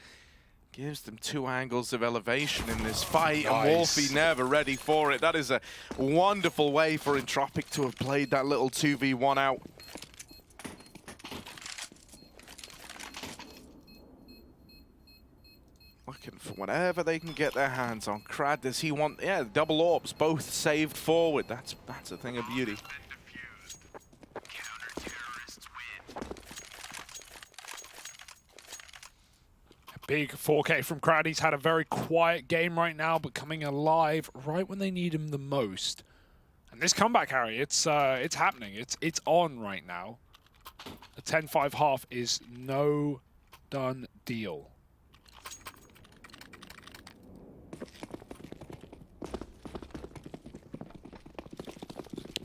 Gives them 2 angles of elevation in this fight, and Wolfie never ready for it. That is a wonderful way for Entropiq to have played that little 2v1 out. Looking for whatever they can get their hands on. Krad, does he want, yeah, double AWPs, both saved forward. That's a thing of beauty. Big 4K from Krad. He's had a very quiet game right now, but coming alive right when they need him the most. And this comeback, Harry, it's happening. It's on right now. A 10-5 half is no done deal.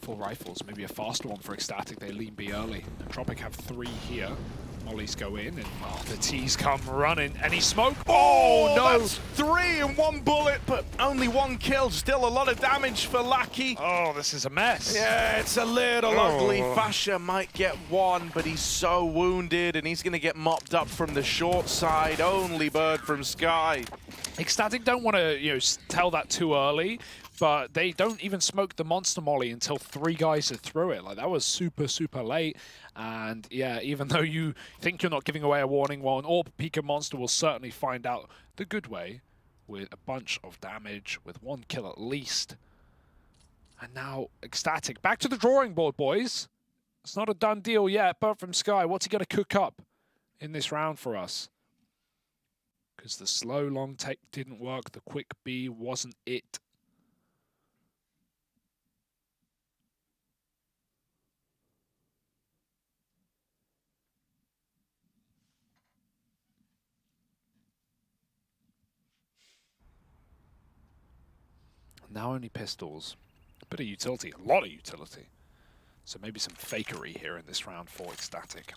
Full rifles, maybe a faster one for Ecstatic. They lean B early. Entropiq have 3 here. Mollies go in, and the T's come running, and he smoked. Oh no! That's 3 in 1 bullet, but only 1 kill. Still a lot of damage for Lackey. Oh, this is a mess. Yeah, it's a little ugly. Fasha might get 1, but he's so wounded, and he's going to get mopped up from the short side. Only Bird from Sky. Ecstatic don't want to, tell that too early, but they don't even smoke the monster molly until 3 guys are through it. Like, that was super, super late. And yeah, even though you think you're not giving away a warning, well, an AWP Pika monster will certainly find out the good way with a bunch of damage, with 1 kill at least. And now Ecstatic, back to the drawing board, boys. It's not a done deal yet, but from Sky, what's he going to cook up in this round for us? Because the slow long take didn't work, the quick B wasn't it. Now only pistols. A bit of utility, a lot of utility. So maybe some fakery here in this round for Ecstatic.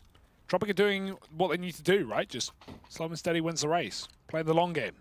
Entropiq are doing what they need to do, right? Just slow and steady wins the race. Playing the long game.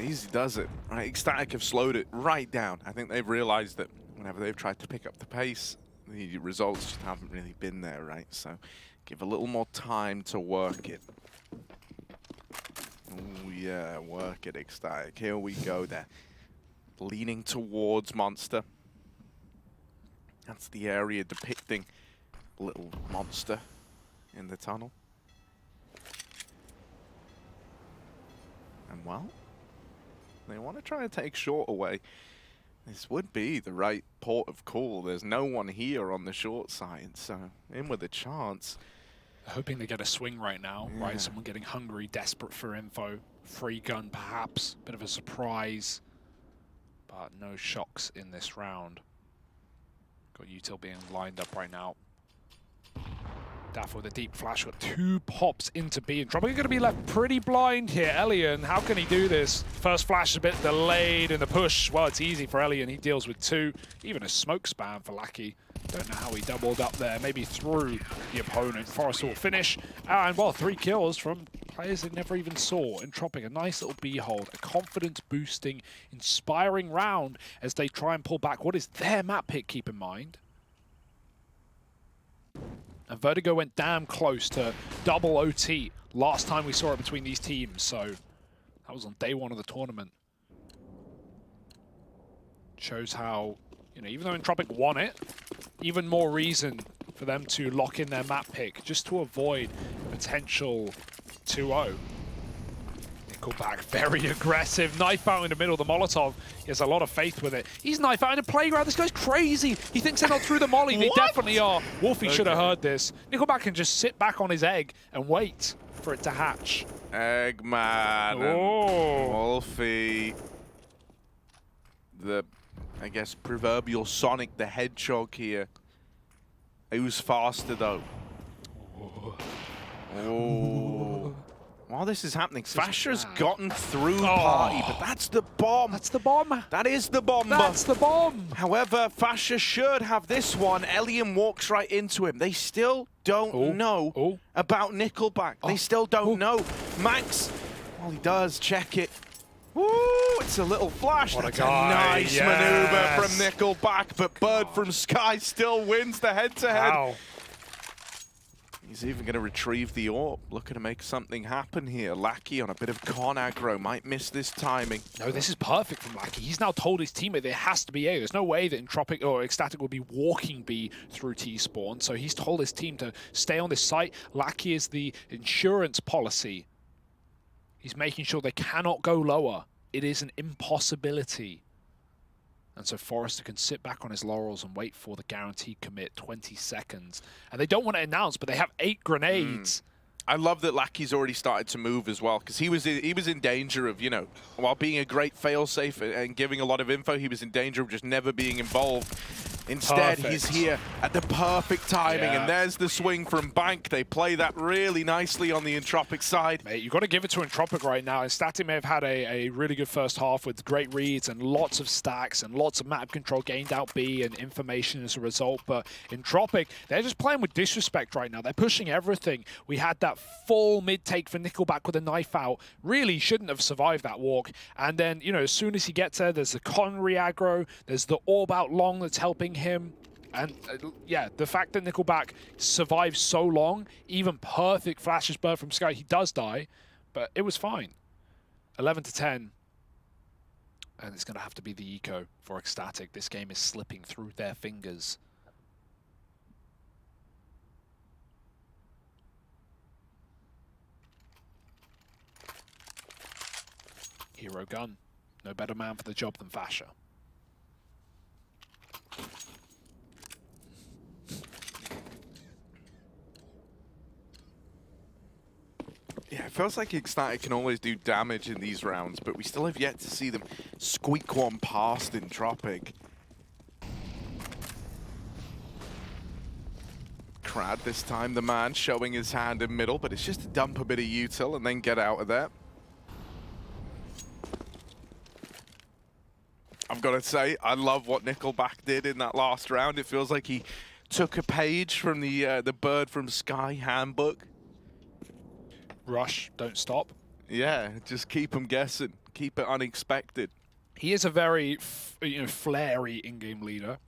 Easy does it. Right, Ecstatic have slowed it right down. I think they've realized that whenever they've tried to pick up the pace, the results just haven't really been there, right? So give a little more time to work it. Oh yeah, work it, Ecstatic. Here we go. They're leaning towards Monster. That's the area depicting little monster in the tunnel. And well, they want to try and take short away. This would be the right port of call. There's no one here on the short side, so in with a chance. Hoping to get a swing right now, right? Someone getting hungry, desperate for info. Free gun, perhaps. Bit of a surprise. But no shocks in this round. Got Util being lined up right now. Daff with a deep flash, got 2 pops into B, and Entropiq going to be left pretty blind here. Elian, how can he do this? First flash is a bit delayed in the push. Well, it's easy for Elian, he deals with 2. Even a smoke spam for Lackey. Don't know how he doubled up there, maybe through the opponent. Forrester will finish, and well, 3 kills from players they never even saw. Entropiq, a nice little B hold, a confidence-boosting, inspiring round as they try and pull back what is their map pick, keep in mind. And Vertigo went damn close to double OT last time we saw it between these teams, so that was on day 1 of the tournament. Shows how, even though Entropiq won it, even more reason for them to lock in their map pick just to avoid potential 2-0. Nickelback, very aggressive. Knife out in the middle of the Molotov. He has a lot of faith with it. He's knife out in the playground. This guy's crazy. He thinks they're not through the molly. They definitely are. Wolfie should have heard this. Nickelback can just sit back on his egg and wait for it to hatch. Eggman and Wolfie. The, I guess, proverbial Sonic the Hedgehog here. Who's faster, though? Oh. While this is happening, Fasha's gotten through Party, but that's the bomb. That's the bomb. That is the bomb. That's the bomb. However, Fasha should have this one. Elian walks right into him. They still don't know about Nickelback. They still don't know. Max, well, he does check it. Woo, it's a little flash. What That's a guy. nice maneuver from Nickelback, but Bird from Sky still wins the head-to-head. Wow. He's even going to retrieve the AWP, looking to make something happen here. Lackey on a bit of con aggro, might miss this timing. No, this is perfect from Lackey. He's now told his teammate there has to be A. There's no way that Entropiq or Ecstatic will be walking B through T-spawn, so he's told his team to stay on this site. Lackey is the insurance policy. He's making sure they cannot go lower. It is an impossibility. And so Forrester can sit back on his laurels and wait for the guaranteed commit, 20 seconds. And they don't want to announce, but they have 8 grenades. I love that Lackey's already started to move as well, because he was in danger of, you know, while being a great failsafe and giving a lot of info, he was in danger of just never being involved. Instead, he's here at the perfect timing, and there's the swing from Bank. They play that really nicely on the Entropiq side. Mate, you've got to give it to Entropiq right now. Ecstatic may have had a really good first half with great reads and lots of stacks and lots of map control gained out B and information as a result, but Entropiq, they're just playing with disrespect right now. They're pushing everything. We had that full mid-take for Nickelback with a knife out. Really shouldn't have survived that walk. And then, you know, as soon as he gets there, there's the con re-aggro, there's the orb out long that's helping him. And yeah, the fact that Nickelback survived so long, even perfect flashes Bird from Sky, he does die, but it was fine. 11 to 10. And it's going to have to be the eco for Ecstatic. This game is slipping through their fingers. Hero gun. No better man for the job than Fasha. Yeah, it feels like Ecstatic can always do damage in these rounds, but we still have yet to see them squeak one past Entropiq. Crad this time, the man showing his hand in middle, but it's just to dump a bit of util and then get out of there. I've got to say, I love what Nickelback did in that last round. It feels like he took a page from the Bird from Sky handbook. Rush, don't stop. Yeah, just keep them guessing. Keep it unexpected. He is a very flary in-game leader,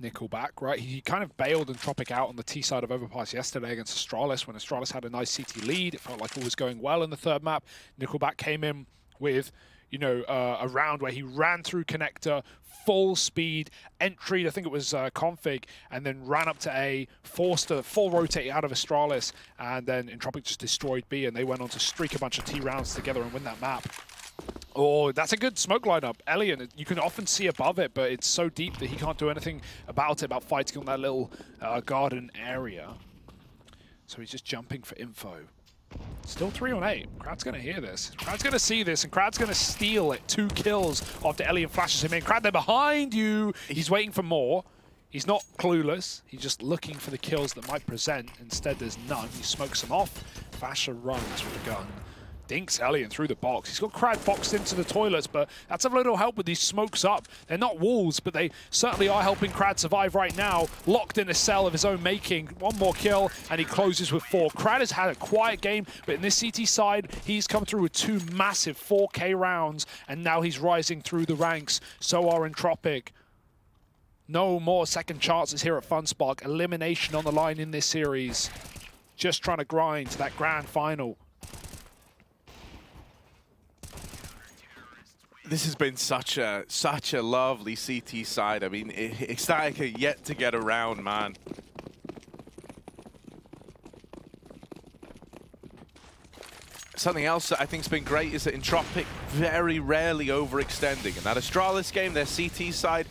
Nickelback, right? He kind of bailed Entropiq out on the T side of Overpass yesterday against Astralis when Astralis had a nice CT lead. It felt like all was going well in the third map. Nickelback came in with, you know, a round where he ran through connector, full speed, entry, I think it was config, and then ran up to A, forced a full rotate out of Astralis, and then Entropiq just destroyed B, and they went on to streak a bunch of T rounds together and win that map. Oh, that's a good smoke lineup. Elian, you can often see above it, but it's so deep that he can't do anything about it, about fighting on that little garden area. So he's just jumping for info. Still 3 on 8. Krad's going to hear this. Krad's going to see this, and Krad's going to steal it. 2 kills after Elian flashes him in. Krad, they're behind you. He's waiting for more. He's not clueless. He's just looking for the kills that might present. Instead, there's none. He smokes them off. Fasha runs with a gun. Dinks Elian through the box. He's got Krad boxed into the toilets, but that's a little help with these smokes up. They're not walls, but they certainly are helping Krad survive right now. Locked in a cell of his own making. 1 more kill, and he closes with 4. Krad has had a quiet game, but in this CT side, he's come through with 2 massive 4K rounds, and now he's rising through the ranks. So are Entropiq. No more second chances here at Funspark. Elimination on the line in this series. Just trying to grind to that grand final. This has been such a lovely CT side. I mean, Ecstatic are yet to get around, man. Something else that I think's been great is that Entropiq very rarely overextending. In that Astralis game, their CT side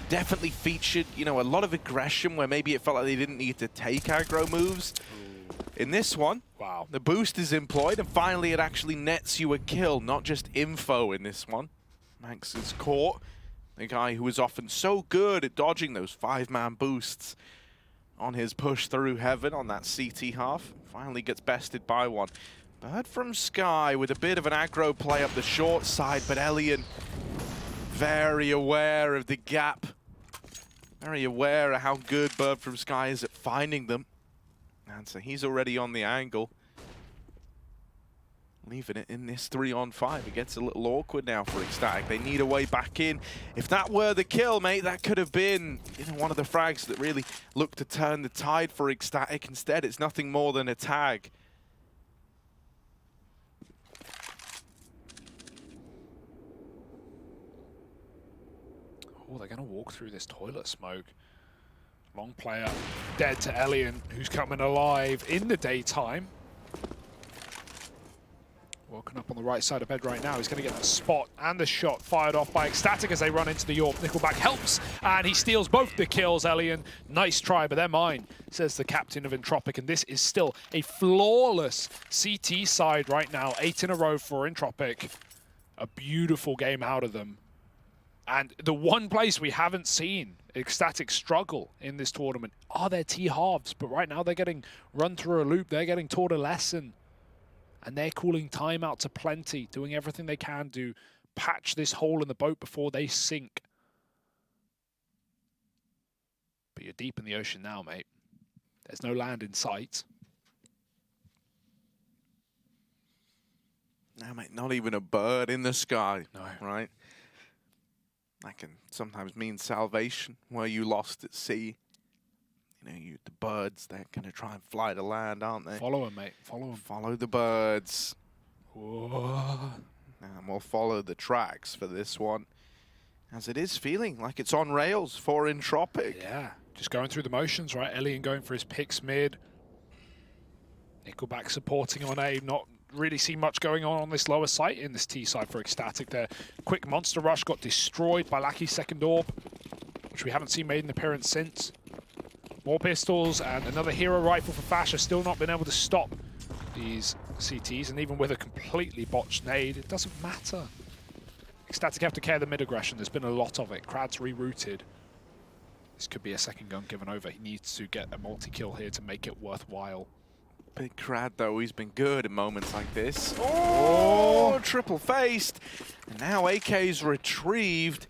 definitely featured, you know, a lot of aggression where maybe it felt like they didn't need to take aggro moves. In this one, wow, the boost is employed, and finally it actually nets you a kill, not just info in this one. Manx is caught, the guy who was often so good at dodging those 5-man boosts on his push through heaven on that CT half. Finally gets bested by one. Bird from Sky with a bit of an aggro play up the short side, but Elian very aware of the gap. Very aware of how good Bird from Sky is at finding them. And so he's already on the angle. Leaving it in this 3-on-5. It gets a little awkward now for Ecstatic. They need a way back in. If that were the kill, mate, that could have been, you know, one of the frags that really looked to turn the tide for Ecstatic. Instead, it's nothing more than a tag. Oh, they're going to walk through this toilet smoke. Long player dead to Elian, who's coming alive in the daytime. Woken up on the right side of bed right now. He's going to get the spot and the shot fired off by Ecstatic as they run into the York. Nickelback helps, and he steals both the kills, Elian. Nice try, but they're mine, says the captain of Entropiq, and this is still a flawless CT side right now. 8 in a row for Entropiq. A beautiful game out of them. And the one place we haven't seen Ecstatic struggle in this tournament are their T-halves. But right now they're getting run through a loop. They're getting taught a lesson. And they're calling timeout to plenty, doing everything they can to patch this hole in the boat before they sink. But you're deep in the ocean now, mate. There's no land in sight. No, mate, not even a bird in the sky. No. Right? That can sometimes mean salvation, where you lost at sea. You know, the birds, they're going to try and fly to land, aren't they? Follow them, mate. Follow them. Follow the birds. Whoa. And we'll follow the tracks for this one, as it is feeling like it's on rails for Entropiq. Yeah, just going through the motions, right? Elian going for his picks mid. Nickelback supporting on A, not really see much going on this lower site in this T side for Ecstatic. Their quick monster rush got destroyed by Lackey's second orb, which we haven't seen made an appearance since. More pistols and another hero rifle for Fasher. Still not been able to stop these CTs, and even with a completely botched nade, it doesn't matter. Ecstatic have to care the mid aggression. There's been a lot of it. Krad's rerouted. This could be a second gun given over. He needs to get a multi-kill here to make it worthwhile. Big Krad, though, he's been good in moments like this. Oh, triple-faced. And now AK's retrieved.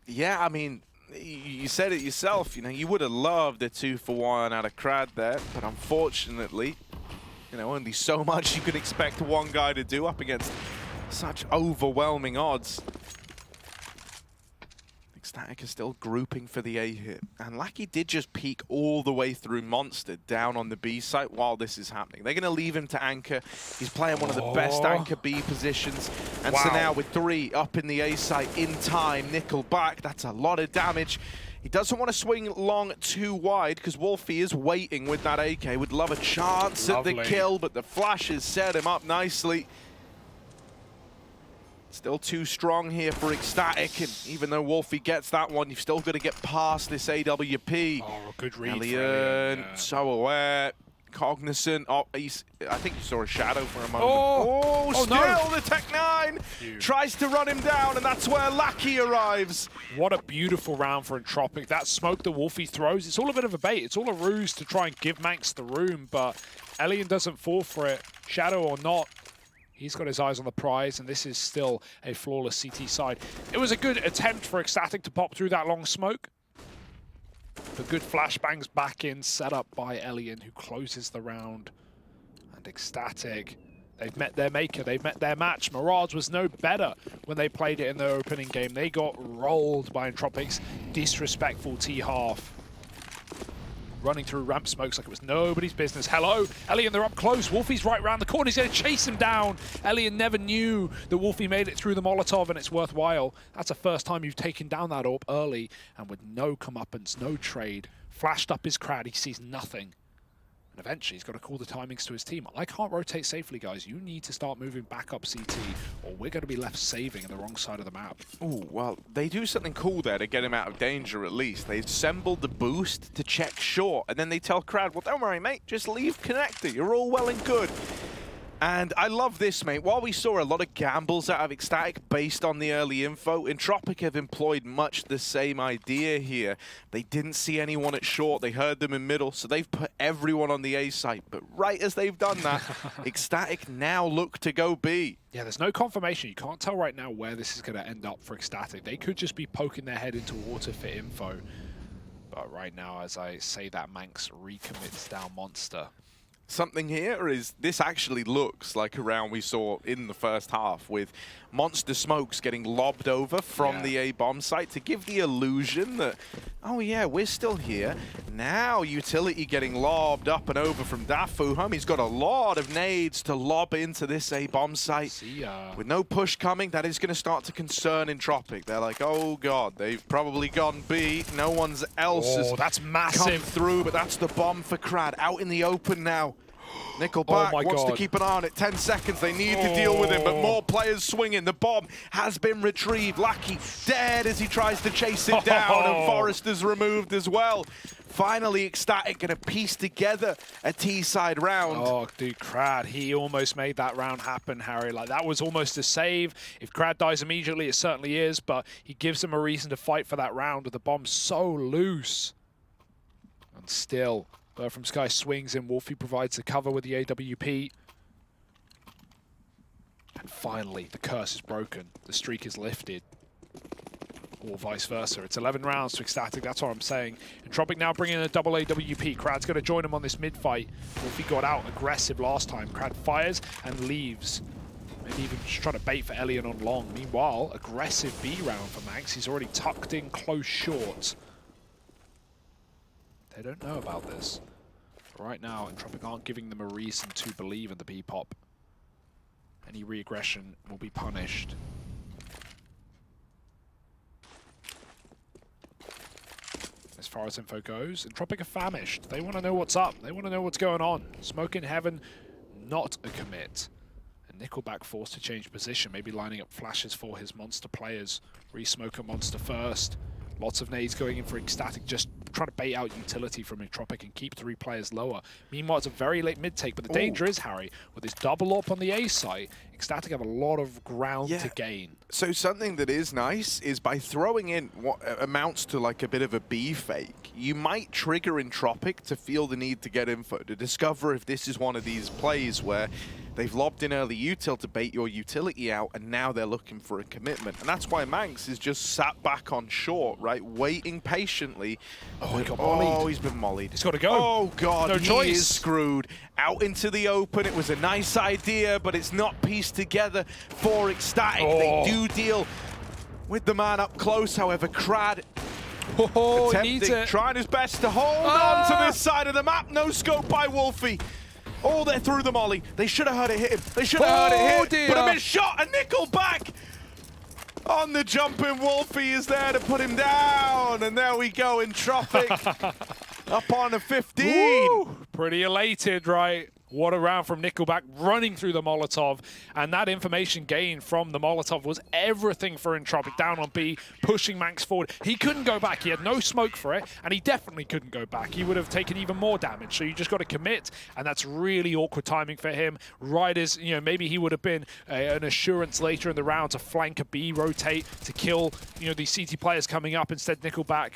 Yeah, I mean, you said it yourself, you know, you would have loved a 2-for-1 out of Krad there, but unfortunately, you know, only so much you can expect one guy to do up against such overwhelming odds. Ecstatic is still grouping for the A hit, and Lackey did just peek all the way through Monster down on the B site while this is happening. They're going to leave him to anchor. He's playing one of the best anchor B positions, and so now with 3 up in the A site in time, Nickelback, that's a lot of damage. He doesn't want to swing long too wide because Wolfie is waiting with that AK. Would love a chance at the kill, but the flashes set him up nicely. Still too strong here for Ecstatic, and even though Wolfie gets that one, you've still got to get past this AWP. Oh, good read. Elian, so aware, cognizant. Oh, I think you saw a shadow for a moment. Oh, still no. The Tech-9 tries to run him down, and that's where Lackey arrives. What a beautiful round for Entropiq. That smoke that Wolfie throws, it's all a bit of a bait. It's all a ruse to try and give Manx the room, but Elian doesn't fall for it, shadow or not. He's got his eyes on the prize, and this is still a flawless CT side. It was a good attempt for Ecstatic to pop through that long smoke. The good flashbangs back in, set up by Elian, who closes the round. And Ecstatic, they've met their maker, they've met their match. Mirage was no better when they played it in their opening game. They got rolled by Entropiq's disrespectful T-half. Running through ramp smokes like it was nobody's business. Hello, Elian, they're up close. Wolfie's right around the corner. He's going to chase him down. Elian never knew that Wolfie made it through the Molotov, and it's worthwhile. That's the first time you've taken down that orb early, and with no comeuppance, no trade. Flashed up his crowd, he sees nothing. And eventually, he's got to call the timings to his team. I can't rotate safely, guys. You need to start moving back up CT, or we're going to be left saving on the wrong side of the map. Oh, well, they do something cool there to get him out of danger, at least. They assembled the boost to check short, and then they tell Crad, well, don't worry, mate, just leave connector. You're all well and good. And I love this, mate. While we saw a lot of gambles out of Ecstatic based on the early info, Entropiq have employed much the same idea here. They didn't see anyone at short. They heard them in middle, so they've put everyone on the A site. But right as they've done that, Ecstatic now look to go B. Yeah, there's no confirmation. You can't tell right now where this is going to end up for Ecstatic. They could just be poking their head into water for info. But right now, as I say that, Manx recommits down Monster. Something here is this actually looks like a round we saw in the first half with Monster Smokes getting lobbed over from the A bomb site to give the illusion that, oh yeah, we're still here. Now Utility getting lobbed up and over from Dafu. Homie's got a lot of nades to lob into this A bomb site. See ya. With no push coming, that is going to start to concern Entropiq. They're like, oh god, they've probably gone B. No one's else has that's come massive. through, but that's the bomb for Crad. Out in the open now. Nickelback wants to keep an eye on it. 10 seconds, they need to deal with him, but more players swinging. The bomb has been retrieved. Lackey dead as he tries to chase it down, and Forrester's removed as well. Finally, Ecstatic going to piece together a T-side round. Oh, dude, Crad, he almost made that round happen, Harry. Like, that was almost a save. If Crad dies immediately, it certainly is, but he gives them a reason to fight for that round with the bomb so loose. And still, from Sky swings in. Wolfie provides the cover with the AWP. And finally, the curse is broken. The streak is lifted. Or vice versa. It's 11 rounds to Ecstatic, that's what I'm saying. Entropiq now bringing in a double AWP. Crad's going to join him on this mid-fight. Wolfie got out aggressive last time. Crad fires and leaves. Maybe even just trying to bait for Elian on long. Meanwhile, aggressive B round for Max. He's already tucked in close short. They don't know about this. But right now, Entropiq aren't giving them a reason to believe in the B-pop. Any re-aggression will be punished. As far as info goes, Entropiq are famished. They want to know what's up. They want to know what's going on. Smoke in heaven, not a commit. And Nickelback forced to change position, maybe lining up flashes for his Monster players. Re-smoke a Monster first. Lots of nades going in for Ecstatic, just trying to bait out utility from Entropiq and keep 3 players lower. Meanwhile, it's a very late mid-take, but the danger is, Harry, with this double up on the A site, Ecstatic have a lot of ground to gain. So something that is nice is by throwing in what amounts to like a bit of a B fake, you might trigger Entropiq to feel the need to get info, to discover if this is one of these plays where they've lobbed in early util to bait your utility out, and now they're looking for a commitment. And that's why Manx is just sat back on short, right, waiting patiently. Oh, he got mollied. Oh, he's been mollied. He's got to go. Oh, God, no choice. He is screwed. Out into the open. It was a nice idea, but it's not pieced together for Ecstatic. They do deal with the man up close, however. Crad attempting, trying his best to hold on to this side of the map. No scope by Wolfie. Oh, they're through the molly. They should have heard it hit him. They should have heard it hit. But a missed shot, a Nickelback on the jumping. Wolfie is there to put him down. And there we go, Entropiq up on a 15. Woo! Pretty elated, right? What a round from Nickelback, running through the Molotov. And that information gained from the Molotov was everything for Entropiq. Down on B, pushing Manx forward. He couldn't go back. He had no smoke for it, and he definitely couldn't go back. He would have taken even more damage. So you just got to commit, and that's really awkward timing for him. Right as, you know, maybe he would have been an assurance later in the round to flank a B, rotate, to kill, you know, these CT players coming up. Instead, Nickelback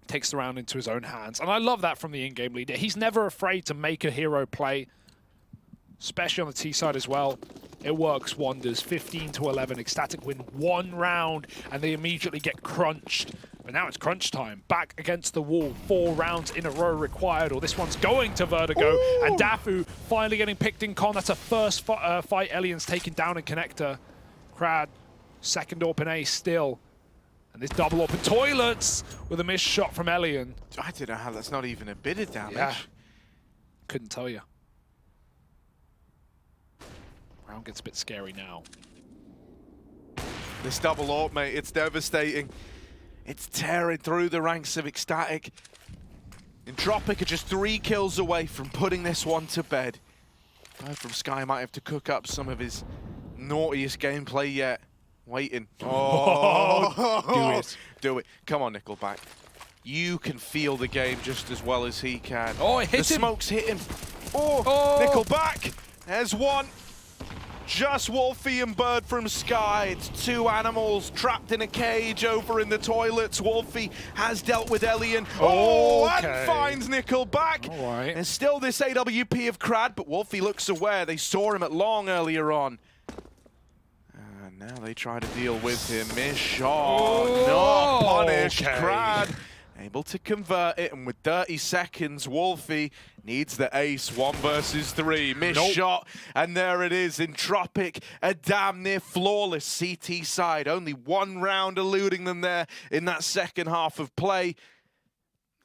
takes the round into his own hands. And I love that from the in-game leader. He's never afraid to make a hero play, especially on the T side as well. It works wonders. 15 to 11. Ecstatic win 1 round, and they immediately get crunched. But now it's crunch time. Back against the wall. 4 rounds in a row required, or this one's going to Vertigo. Ooh. And Dafu finally getting picked in con. That's a first fight. Elian's taken down in connector. Crad, second open A still. And this double open toilets with a missed shot from Elian. I don't know how that's not even a bit of damage. Yeah. Couldn't tell you. Round gets a bit scary now. This double AWP, mate, it's devastating. It's tearing through the ranks of Ecstatic. Entropiq are just 3 kills away from putting this one to bed. Bird from Sky might have to cook up some of his naughtiest gameplay yet. Waiting. Oh, do it. Do it. Come on, Nickelback. You can feel the game just as well as he can. Oh, it hit the him. smoke's hit him. Oh, Nickelback. There's one. Just Wolfie and Bird from Sky. It's 2 animals trapped in a cage over in the toilets. Wolfie has dealt with Elian. And finds Nickelback. All right. There's still this AWP of Crad, but Wolfie looks aware. They saw him at long earlier on. And now they try to deal with him. Miss shot. Not punished. Crad able to convert it, and with 30 seconds, Wolfie needs the ace. 1 versus 3. Miss shot, and there it is. Entropiq, a damn near flawless CT side. Only 1 round eluding them there in that second half of play.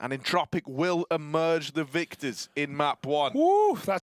And Entropiq will emerge the victors in map 1. Woo, that's